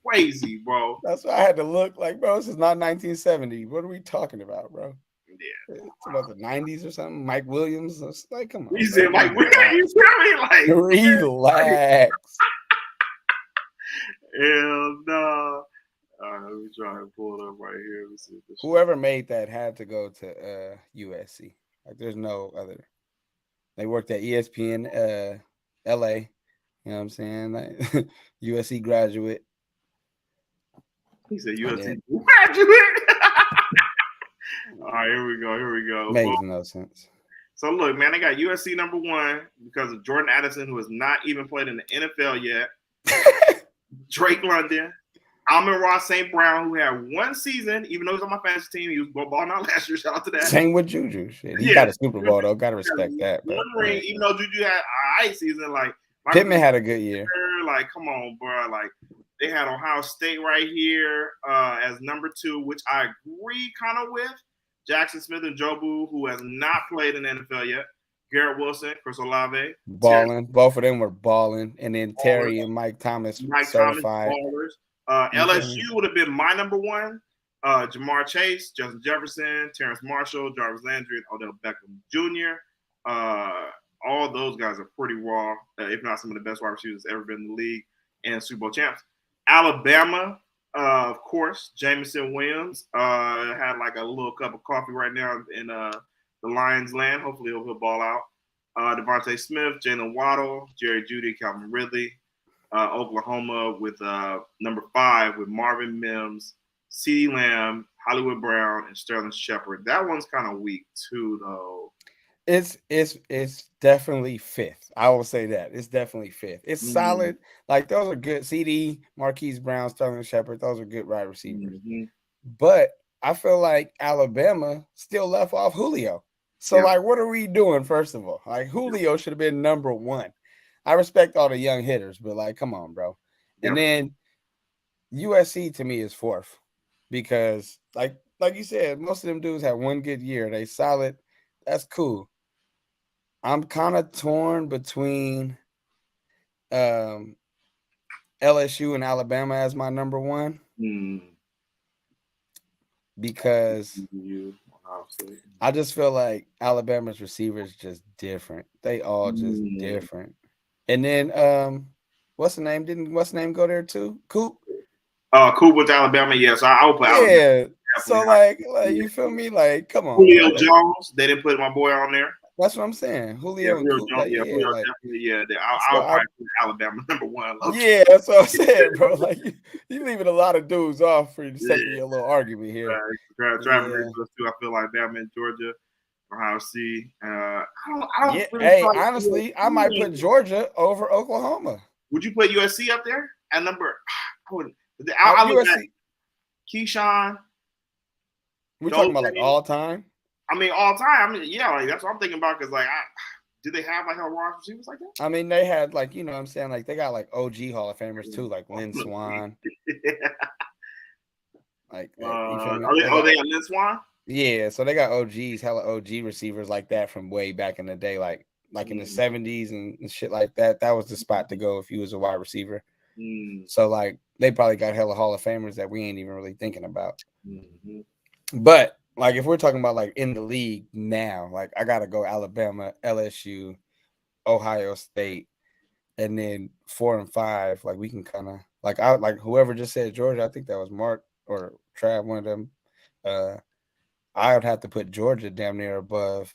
crazy, bro. That's why I had to look. Like, bro, this is not 1970. What are we talking about, bro? Yeah, it's about the 90s or something. Mike Williams, it's like, come on. He said, Mike Williams, you feel me? Like, relax. Hell no. All right, let me try and pull it up right here. Let's see whoever made that had to go to USC. Like, there's no other. They worked at ESPN LA. You know what I'm saying? Like, USC graduate. He said USC graduate. All right, here we go. Makes no sense. So look, man, they got USC number 1 because of Jordan Addison, who has not even played in the NFL yet. Drake London, Amon-Ra St. Brown, who had 1 season, even though he's on my fantasy team, he was balling out last year. Shout out to that. Same with Juju. Shit. He got a Super Bowl though. Gotta respect that. One ring, even though Juju had a high season, like Pittman had a good year. Like, come on, bro. Like they had Ohio State right here as number 2, which I agree kind of with. Jackson Smith and Jobu, who has not played in the NFL yet. Garrett Wilson, Chris Olave. Balling. Both of them were balling. And then Terry and Mike Thomas certified. LSU would have been my number 1. Jamar Chase, Justin Jefferson, Terrence Marshall, Jarvis Landry, and Odell Beckham Jr. All those guys are pretty raw, if not some of the best wide receivers ever been in the league and Super Bowl champs. Alabama, of course, Jameson Williams had like a little cup of coffee right now in the Lions land. Hopefully he'll ball out. Devontae Smith, Jalen Waddle, Jerry Jeudy, Calvin Ridley. Oklahoma with number 5 with Marvin Mims, CeeDee Lamb, Hollywood Brown, and Sterling Shepard. That one's kind of weak too, though. It's definitely 5th. I will say that. It's definitely 5th. It's solid. Like, those are good. CD, Marquise Brown, Sterling Shepard, those are good wide receivers. But I feel like Alabama still left off Julio. So, like, what are we doing, first of all? Like, Julio should have been number 1. I respect all the young hitters, but, like, come on, bro. And then USC, to me, is 4th. Because, like you said, most of them dudes have 1 good year. They solid. That's cool. I'm kind of torn between LSU and Alabama as my number 1 because I just feel like Alabama's receivers just different. They all just different. And then what's the name? Didn't what's the name go there too? Coop. Coop went to Alabama. Yes, I would put Alabama. Yeah. So like you feel me? Like, come on. Julio bro. Jones. They didn't put my boy on there. That's what I'm saying. Julio and Coop. Jones, like, Julio like, definitely. Yeah, I'll probably put Alabama #1. Yeah, that's what I'm saying, bro. Like you leaving a lot of dudes off for the sake of your little argument here. Driving too. I feel like Alabama and Georgia. Ohio State. I don't Yeah. really Hey, like honestly, I might put Georgia over Oklahoma. Would you put USC up there at number? I wouldn't. I look USC. at Keyshawn. We're talking about like all time. I mean, all time. I mean, yeah, like that's what I'm thinking about. Because like, did they have like a wide receivers like that? I mean, they had like you know what I'm saying like they got like OG Hall of Famers too, like Lynn Swan. Like, they got Lynn Swan. Yeah, so they got OGs, hella OG receivers like that from way back in the day, like in the 70s and shit like that. That was the spot to go if you was a wide receiver. So like they probably got hella Hall of Famers that we ain't even really thinking about. But like if we're talking about like in the league now, like I gotta go Alabama, LSU, Ohio State, and then 4 and 5. Like we can kind of like whoever just said Georgia, I think that was Mark or Trav, one of them. I would have to put Georgia damn near above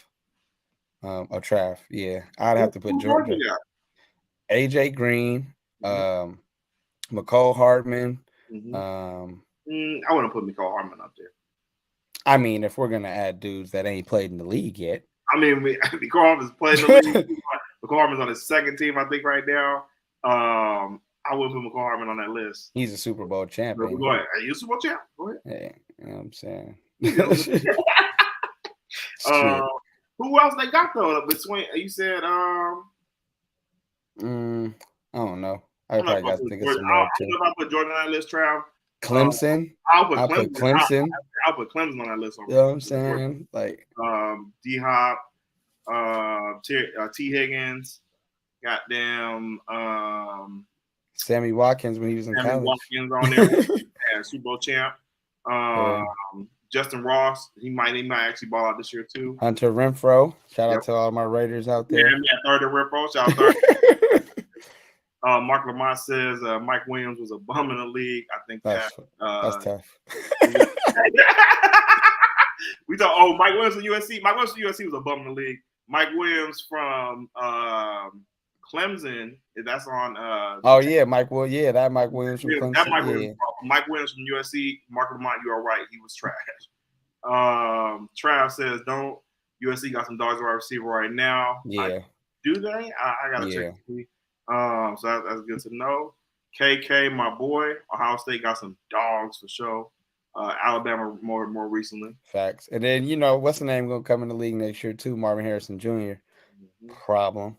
Trav. Yeah, I'd have to put Georgia. AJ Green, McCole Hardman. I wouldn't put McCole Hardman up there. I mean, if we're gonna add dudes that ain't played in the league yet. I mean, McCole Hardman's played in the league. McCole Hardman's on his second team, I think, right now. I wouldn't put McCole Hardman on that list. He's a Super Bowl champion. Go ahead. Are you a Super Bowl champ? Go ahead. Yeah, you know what I'm saying. Who else they got though? Between you said I don't know. I probably got to think of some more too. If I put Jordan on that list, Trav. Clemson. I'll put Clemson. I'll put Clemson on that list. You know what I'm saying? Like D Hop, T Higgins, goddamn Sammy Watkins when he was in college. Watkins on there, Super Bowl champ. Justin Ross, he might actually ball out this year too. Hunter Renfro, shout out to all my Raiders out there. Yeah, third to Renfro, shout out. Mark Lamont says Mike Williams was a bum in the league. I think that's tough. We thought, Mike Williams from USC. Mike Williams from USC was a bum in the league. Mike Williams from Clemson. That's on. Mike Williams. That Mike Williams from Clemson. That Mike Williams from USC. Mark Lamont, you are right. He was trash. Trav says, "Don't USC got some dogs wide receiver right now?" Yeah. Do they? I gotta check. So that's good to know. KK, my boy, Ohio State got some dogs for sure. Alabama more recently. Facts. And then what's the name gonna come in the league next year too? Marvin Harrison Jr. Problem.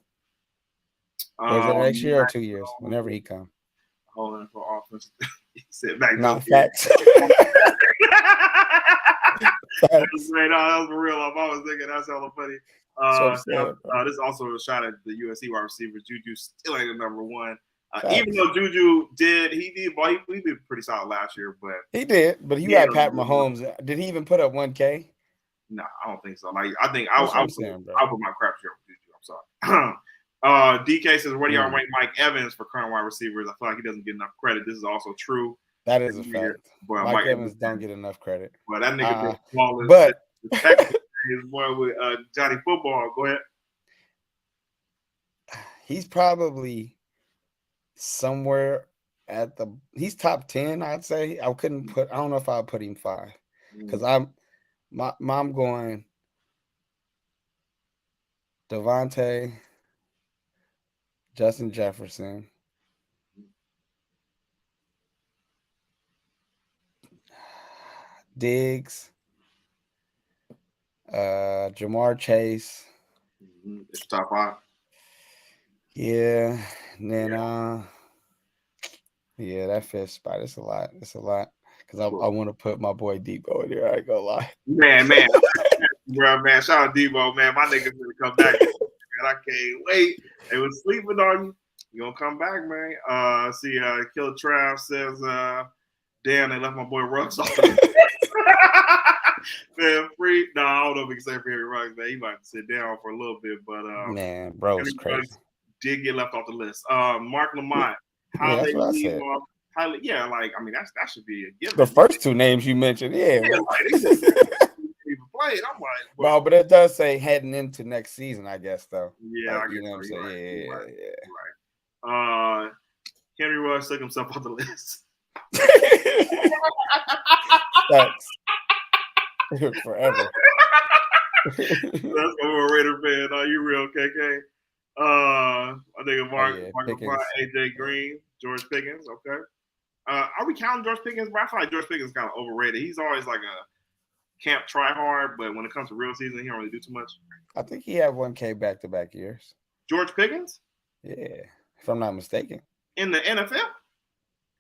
Is it next year or 2 years? Whenever he come. Holding for offense. He said back. Not facts. That was for real. I was thinking that's hella funny. This is also a shot at the USC wide receivers. Juju still ain't the number one. Even though Juju did pretty solid last year, but he did. But you had Pat Mahomes. Did he even put up 1K? No, I don't think so. Like I think I'll put my crap share with Juju. I'm sorry. DK says, "Where do y'all rank Mike Evans for current wide receivers?" I feel like he doesn't get enough credit. This is also true. That is a fact. But Mike Evans don't get enough credit. Well, that nigga flawless. But his boy with Johnny Football. Go ahead. He's probably somewhere he's top 10, I'd say. I don't know if I'll put him 5. Because I'm going Devontae, Justin Jefferson, Diggs, Jamar Chase. It's top 5. Yeah. And then that 5th spot. It's a lot. Because I want to put my boy Debo in there. I ain't gonna lie. Man. Bro, man, shout out Debo, man. My nigga's gonna come back. Man, I can't wait. They was sleeping on you. You gonna come back, man. Killer Trav says, damn, they left my boy Ruggs off. Man, free. No, I don't know if we can say free Ruggs, man. He might sit down for a little bit, but man, bro, it's crazy. Did get left off the list. Mark Lamont. how that's they what I leave said. off. Like I mean, that should be a given. The first two names you mentioned, yeah. Like they said even played. I'm like, Well, but it does say heading into next season, I guess, though. Yeah, like, you know what I'm saying? Right. Yeah. Right. Henry Ruggs took himself off the list. That's forever. That's over a Raider fan. Are you real, KK? I think Mark AJ Green, George Pickens. Okay. Are we counting George Pickens? But I feel like George Pickens is kind of overrated. He's always like a camp try hard, but when it comes to real season, he don't really do too much. I think he had 1K back-to-back years. George Pickens? Yeah, if I'm not mistaken. In the NFL?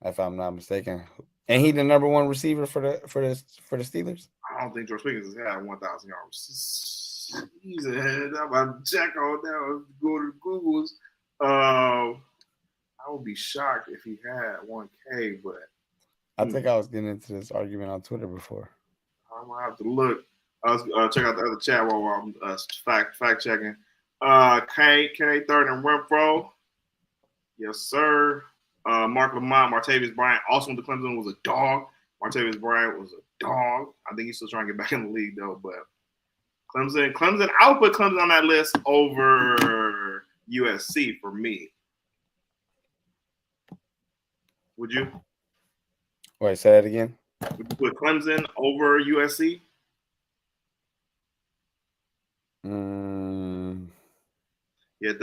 If I'm not mistaken. And he the number one receiver for the Steelers? I don't think George Pickens has had 1,000 yards. He's ahead. I'm about to check on that. Go to Google's. I would be shocked if he had 1K, but I think I was getting into this argument on Twitter before. I'm gonna have to look. I was check out the other chat while I'm fact checking. K third and Renfro. Yes, sir. Mark Lamont, Martavis Bryant also went to Clemson, was a dog. Martavis Bryant was a dog. I think he's still trying to get back in the league though. But Clemson, I would put Clemson on that list over USC for me. Would you? Wait, say that again. Would you put Clemson over USC? Yeah,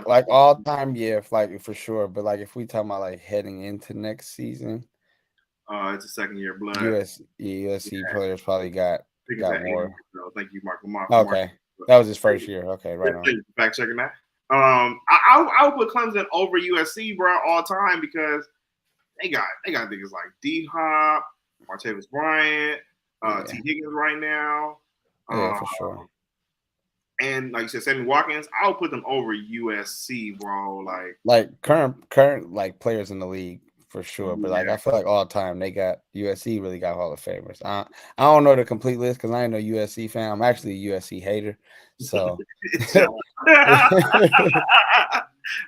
like all time, yeah, like for sure. But like if we talking about like heading into next season, it's a second year blood. USC players probably got more. Thank you, Mark Lamont. Okay, that was his first year. Okay, right on. Fact checking that. I would put Clemson over USC, bro, all time because they got niggas like D Hop, Martavis Bryant, T Higgins right now. Yeah, for sure. And like you said, Sammy Watkins, I'll put them over USC, bro. Like current like players in the league for sure. But like I feel like all time they got USC really got Hall of Famers. I don't know the complete list because I ain't no USC fan. I'm actually a USC hater. So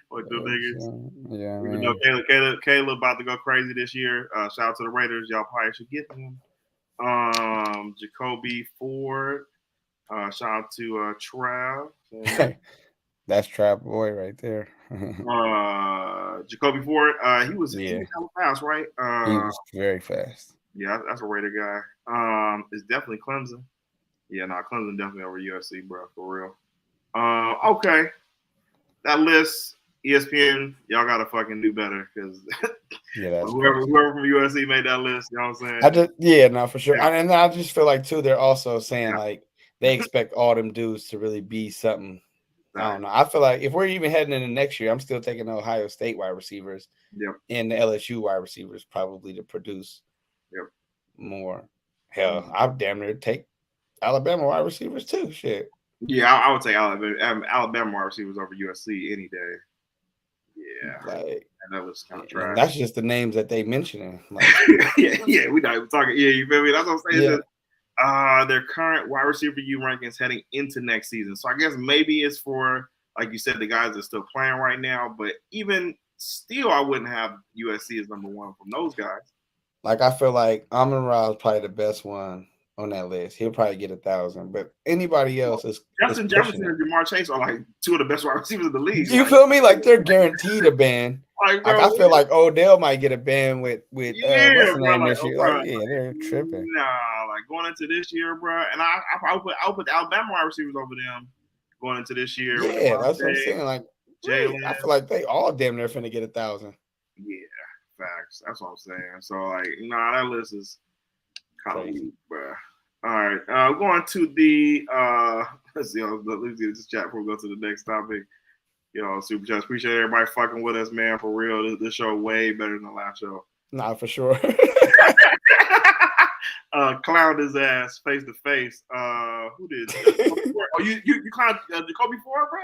what the niggas? Yeah, even though Caleb about to go crazy this year. Shout out to the Raiders. Y'all probably should get them. Jacoby Ford. Shout out to Trav. That's Trav boy right there. Jacoby Ford. He was fast, right? He was very fast. Yeah, that's a Raider guy. It's definitely Clemson. Yeah, Clemson definitely over USC, bro, for real. Okay. That list, ESPN, y'all gotta fucking do better because that's whoever from USC made that list, you know what I'm saying? For sure. And I just feel like too, they're also saying like they expect all them dudes to really be something. I don't know. I feel like if we're even heading into next year, I'm still taking the Ohio State wide receivers and the LSU wide receivers probably to produce more. Hell, I'd damn near take Alabama wide receivers too. Shit. Yeah, I would take Alabama wide receivers over USC any day. Yeah, and that was kind of trash. That's just the names that they mentioning. Like, yeah, we not even talking. Yeah, you feel me? That's what I'm saying. Their current wide receiver rankings heading into next season. So I guess maybe it's for, like you said, the guys that are still playing right now. But even still, I wouldn't have USC as number one from those guys. Like I feel like Amon-Ra is probably the best one on that list. He'll probably get 1,000, but anybody else is Justin Jefferson and Jamar Chase are like two of the best wide receivers in the league. You feel me? Like they're guaranteed a ban. Like I feel like Odell might get a ban with what's the name this year? Like, they're tripping. Nah, like going into this year, bro. And I'll put the Alabama wide receivers over them going into this year. Yeah, that's what I'm saying. Like Jalen, I feel like they all damn near finna get 1,000. Yeah, facts. That's what I'm saying. So like, that list is kind of weak, bro. All right, going to the let's see get this chat before we go to the next topic. Super chats. Appreciate everybody fucking with us, man. For real, this show way better than the last show. Nah, for sure. Clowned his ass face to face. Who did? You clowned Jacoby Ford, bro?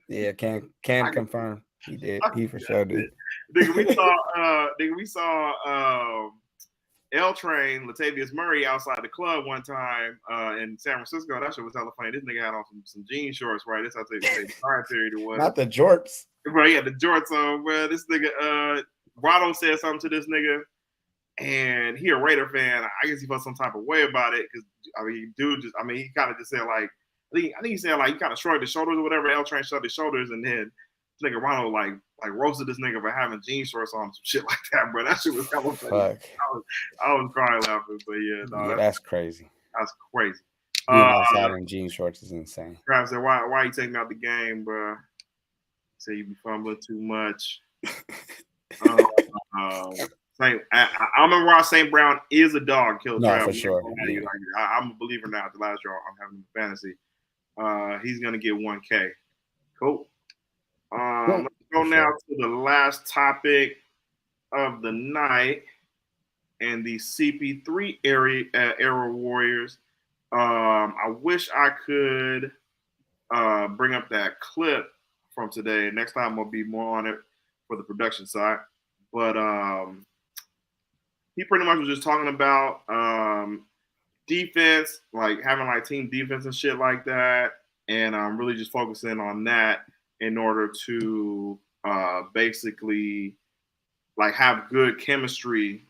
Yeah, can confirm. He did. He for sure did. We saw L Train, Latavius Murray outside the club one time in San Francisco. That shit was hella funny. This nigga had on some jean shorts, right? This I think the time period it was. Not the jorts. Bro, he had the jorts on, bro. This nigga, Rondo said something to this nigga, and he a Raider fan. I guess he felt some type of way about it because I mean, dude, he kind of just said like, I think he said like he kind of shrugged his shoulders or whatever. L Train shrugged his shoulders, and then this nigga Rondo like roasted this nigga for having jean shorts on, some shit like that, bro. That shit was hella funny. I was crying laughing, but yeah, no, that's crazy. That's crazy. Being outside in jean shorts is insane. Travis said, "Why you taking me out the game, bro? Say you be fumbling too much." I remember why St. Brown is a dog killer. No, for sure. Yeah. I'm a believer now. The last year I'm having fantasy. He's gonna get 1K. Cool. Let's go now to the last topic of the night and the CP3 era Warriors. I wish I could bring up that clip from today. Next time I'll be more on it for the production side. But he pretty much was just talking about defense, like having like team defense and shit like that. And I'm really just focusing on that in order to basically like have good chemistry.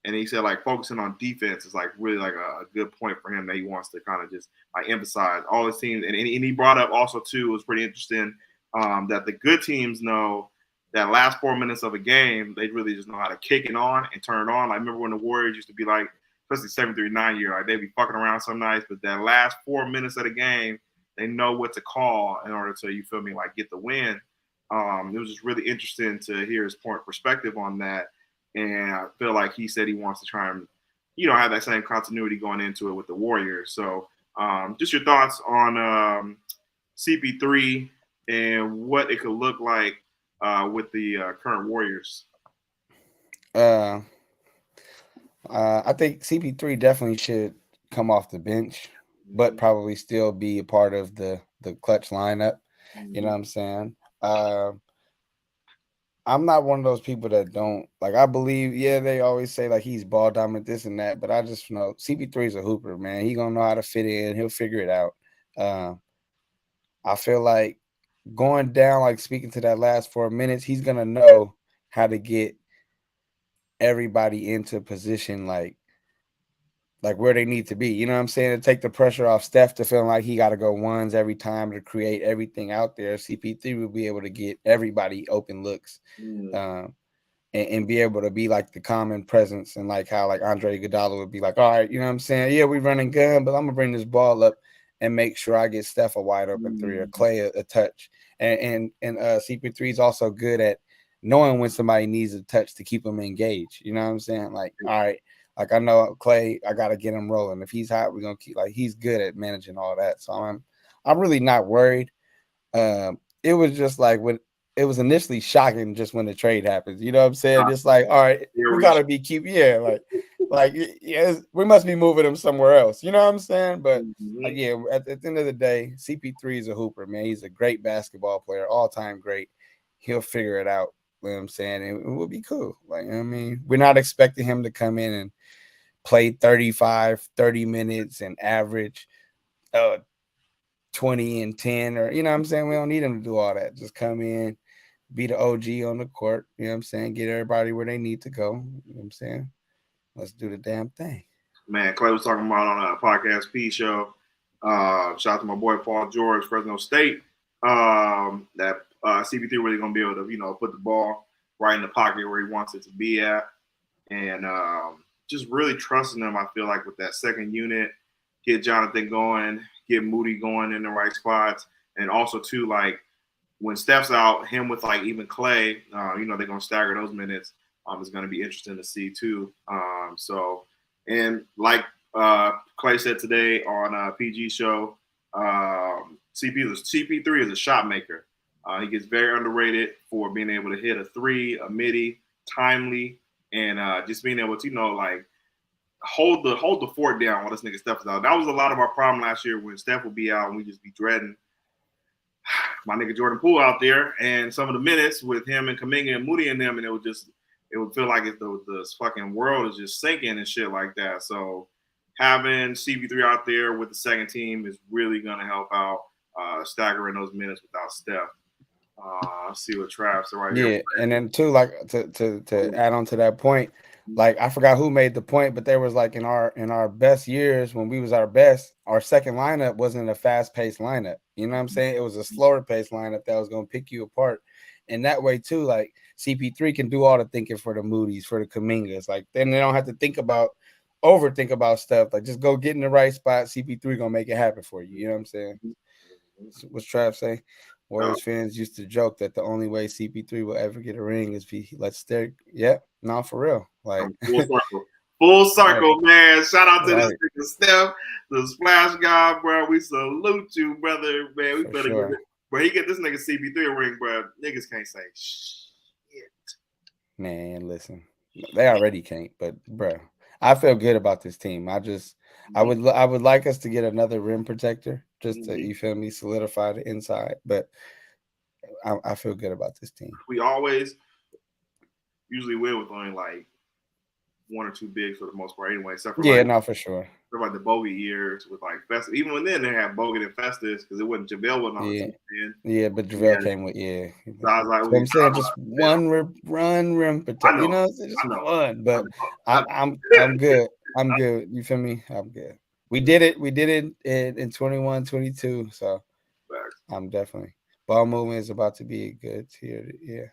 And he said like focusing on defense is like really like a good point for him that he wants to kind of just like emphasize all his teams. And he brought up also too, it was pretty interesting that the good teams know that last 4 minutes of a game, they really just know how to kick it on and turn it on. Like remember when the Warriors used to be like, especially 7-3-9 year, like they'd be fucking around some nights, but that last 4 minutes of the game, they know what to call in order to, you feel me, like get the win. It was just really interesting to hear his perspective on that. And I feel like he said he wants to try and, have that same continuity going into it with the Warriors. So just your thoughts on CP3 and what it could look like with the current Warriors. I think CP3 definitely should come off the bench, but probably still be a part of the clutch lineup. Mm-hmm. You know what I'm saying? I'm not one of those people that don't like. I believe, they always say like he's ball dominant, this and that, but I just know CP3 is a hooper, man. He gonna know how to fit in. He'll figure it out. I feel like going down, like speaking to that last 4 minutes, he's gonna know how to get everybody into position, like where they need to be. You know what I'm saying? To take the pressure off Steph to feel like he got to go ones every time to create everything out there. CP3 will be able to get everybody open looks, and be able to be like the common presence, and like how like Andre Iguodala would be like, all right, you know what I'm saying? Yeah, we running gun, but I'm gonna bring this ball up and make sure I get Steph a wide open three or Klay a touch. And CP3 is also good at knowing when somebody needs a touch to keep them engaged. You know what I'm saying? Like, all right. Like I know Klay, I gotta get him rolling. If he's hot, we're gonna keep. Like he's good at managing all that. So I'm really not worried. It was just like when it was initially shocking just when the trade happens. You know what I'm saying? Just like, all right, we gotta be we must be moving him somewhere else. You know what I'm saying? But at the end of the day, CP3 is a hooper, man. He's a great basketball player, all time great. He'll figure it out. You know what I'm saying? It will be cool. Like, I mean, we're not expecting him to come in and play 30 minutes and average 20 and 10, or, you know what I'm saying? We don't need him to do all that. Just come in, be the OG on the court. You know what I'm saying? Get everybody where they need to go. You know what I'm saying? Let's do the damn thing. Man, Klay was talking about on a podcast P show. Shout out to my boy Paul George, Fresno State. That CP3 really gonna be able to, put the ball right in the pocket where he wants it to be at, and just really trusting him. I feel like with that second unit, get Jonathan going, get Moody going in the right spots, and also too like when Steph's out, him with like even Klay, they're gonna stagger those minutes. It's gonna be interesting to see too. And like Klay said today on PG show, CP3 is a shot maker. He gets very underrated for being able to hit a three, a midi, timely, and just being able to, hold the fort down while this nigga Steph is out. That was a lot of our problem last year when Steph would be out and we just be dreading my nigga Jordan Poole out there and some of the minutes with him and Kuminga and Moody and them, and it would feel like the fucking world is just sinking and shit like that. So having CP3 out there with the second team is really gonna help out staggering those minutes without Steph. Let's see what Travis right Yeah, here. and then too, like to add on to that point, like I forgot who made the point, but there was like in our best years when we was our best, our second lineup wasn't a fast paced lineup. You know what I'm saying? It was a slower paced lineup that was gonna pick you apart. And that way too, like CP3 can do all the thinking for the Moody's, for the Kumingas. Like then they don't have to overthink about stuff. Like just go get in the right spot. CP3 gonna make it happen for you. You know what I'm saying? What's Trav say? Warriors fans used to joke that the only way CP3 will ever get a ring is if he lets their no, for real. Like full circle, right. Man. Shout out to right. this nigga Steph, the splash guy, bro. We salute you, brother. Man, we better get it. Bro, he get this nigga CP3 a ring, bro. Niggas can't say shit. Man, listen. They already can't, but bro, I feel good about this team. I would like us to get another rim protector just to, you feel me, solidify the inside. But I feel good about this team. We always usually win with only like one or two bigs for the most part anyway. Except for for sure. For like the Bogut years with like Festus. Even when then they had Bogut and Festus because it wasn't JaVale wasn't on the team then. Yeah, but JaVale came with So I was like, I'm saying just one rim protector. You know, just one. But I'm good. I'm good. You feel me? I'm good. We did it. We did it in 21, 22. So I'm definitely ball movement is about to be a good tier. Yeah.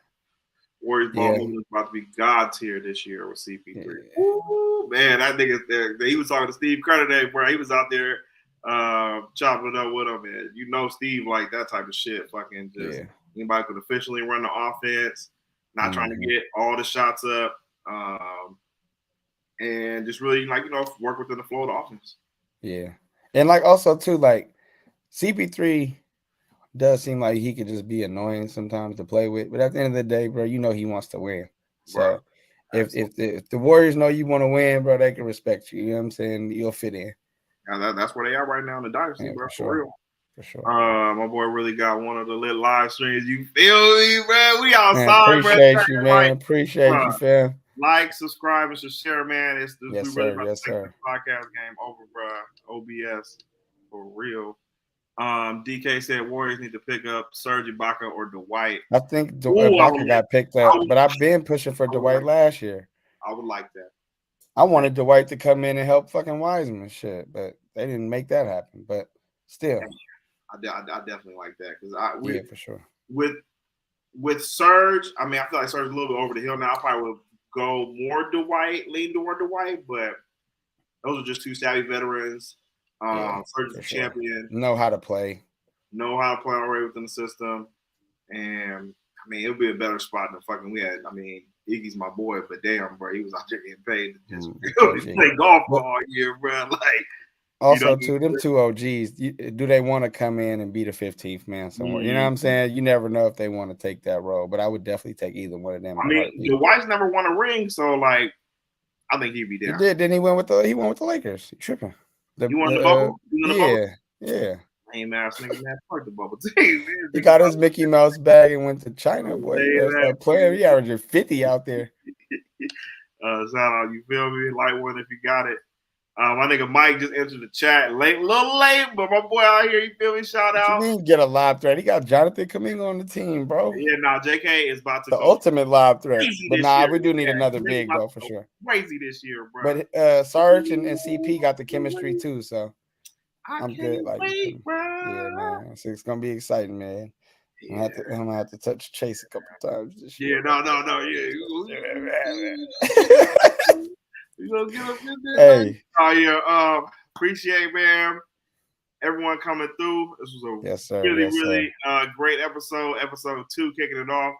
Warriors ball movement is about to be God tier this year with CP3. Yeah. Ooh, man, I think he was talking to Steve Kerr today, bro. He was out there chopping it up with him, and you know Steve like that type of shit. Fucking just anybody could officially run the offense, not trying to get all the shots up, and just really work within the flow of the offense. Yeah, and like also too, like CP3 does seem like he could just be annoying sometimes to play with, but at the end of the day, bro, you know he wants to win. So if the Warriors know you want to win, bro, they can respect you. You know what I'm saying? You'll fit in. Yeah, that's where they are right now in the dynasty, bro. For real. For sure. My boy really got one of the lit live streams. You feel me, bro? We outside, appreciate you, man. Appreciate you, fam. Like, subscribe, and share, man. It's the yes, sir. Podcast game over, bro. OBS for real. DK said Warriors need to pick up Serge Ibaka or Dwight. I think Ibaka got picked up, but I've been pushing for Dwight last year. I would like that. I wanted Dwight to come in and help fucking Wiseman shit, but they didn't make that happen. But still, I definitely like that because for sure. With Serge, I mean, I feel like Serge is a little bit over the hill now. I probably would go more lean toward Dwight, but those are just two savvy veterans. Serge is a champion. Know how to play already within the system. And I mean, it'll be a better spot than fucking we had. I mean, Iggy's my boy, but damn, bro, he was out there getting paid to just play golf for all year, bro. Like, also, them two OGs, do they want to come in and be the 15th man somewhere? You know what I'm saying? You never know if they want to take that role, but I would definitely take either one of them. I mean, Dwight's never won a ring, so like, I think he'd be there. He did. Then he went with the Lakers. He tripping. You want the bubble? Yeah. Lame ass nigga, man. Fuck the bubble. He got his Mickey Mouse bag and went to China, boy. Player, he averaged 50 out there. Shout out, you feel me? Light one if you got it. My nigga Mike just entered the chat late, a little late, but my boy out here, you feel me? Shout out. You mean get a lob threat? He got Jonathan Kuminga on the team, bro. Yeah, JK is about to the ultimate lob threat. But we do need another big though for sure. Crazy this year, bro. But Sarge and CP got the chemistry too, so I'm good. Wait, bro. Yeah, man. So it's gonna be exciting, man. Yeah. I'm gonna have to touch Chase a couple times this year. Yeah, no. Yeah. You gonna get up in there? Hey. Oh yeah. Appreciate, man. Everyone coming through. This was a really great episode. Episode 2, kicking it off.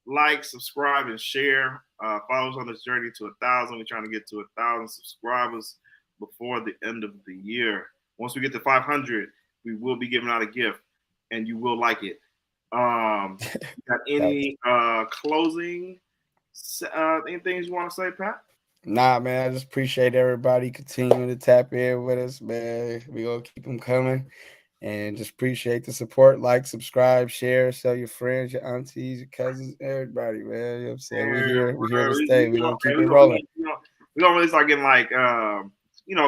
Like, subscribe, and share. Follow us on this journey to 1,000. We're trying to get to 1,000 subscribers before the end of the year. Once we get to 500, we will be giving out a gift, and you will like it. Got any closing anything you want to say, Pat? Nah, man. I just appreciate everybody continuing to tap in with us, man. We gonna keep them coming, and just appreciate the support. Like, subscribe, share, tell your friends, your aunties, your cousins, everybody, man. You know what I'm saying? We're here to stay. We're gonna keep it rolling. We don't really start getting like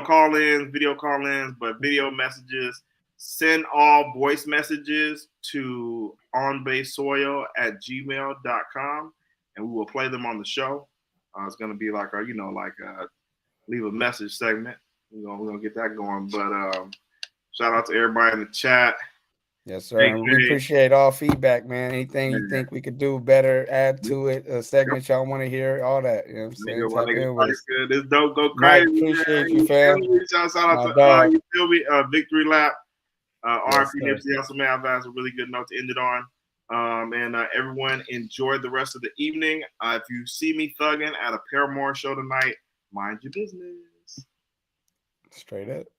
call-ins, video call-ins, but video messages. send all voice messages to onbasesoil@gmail.com, and we will play them on the show. It's going to be like a leave a message segment. We're gonna get that going. But shout out to everybody in the chat. Yes, sir. And we appreciate all feedback, man. Anything you think we could do better, add to it, a segment y'all want to hear, all that. You know what I'm saying? Type in with us. Good. This dope go crazy. Mike, appreciate you, fam. Shout out to you feel me? Victory lap. RP Nipsey Hussle, man. That's a really good note to end it on. And everyone enjoy the rest of the evening. If you see me thugging at a Paramore show tonight, mind your business. Straight up.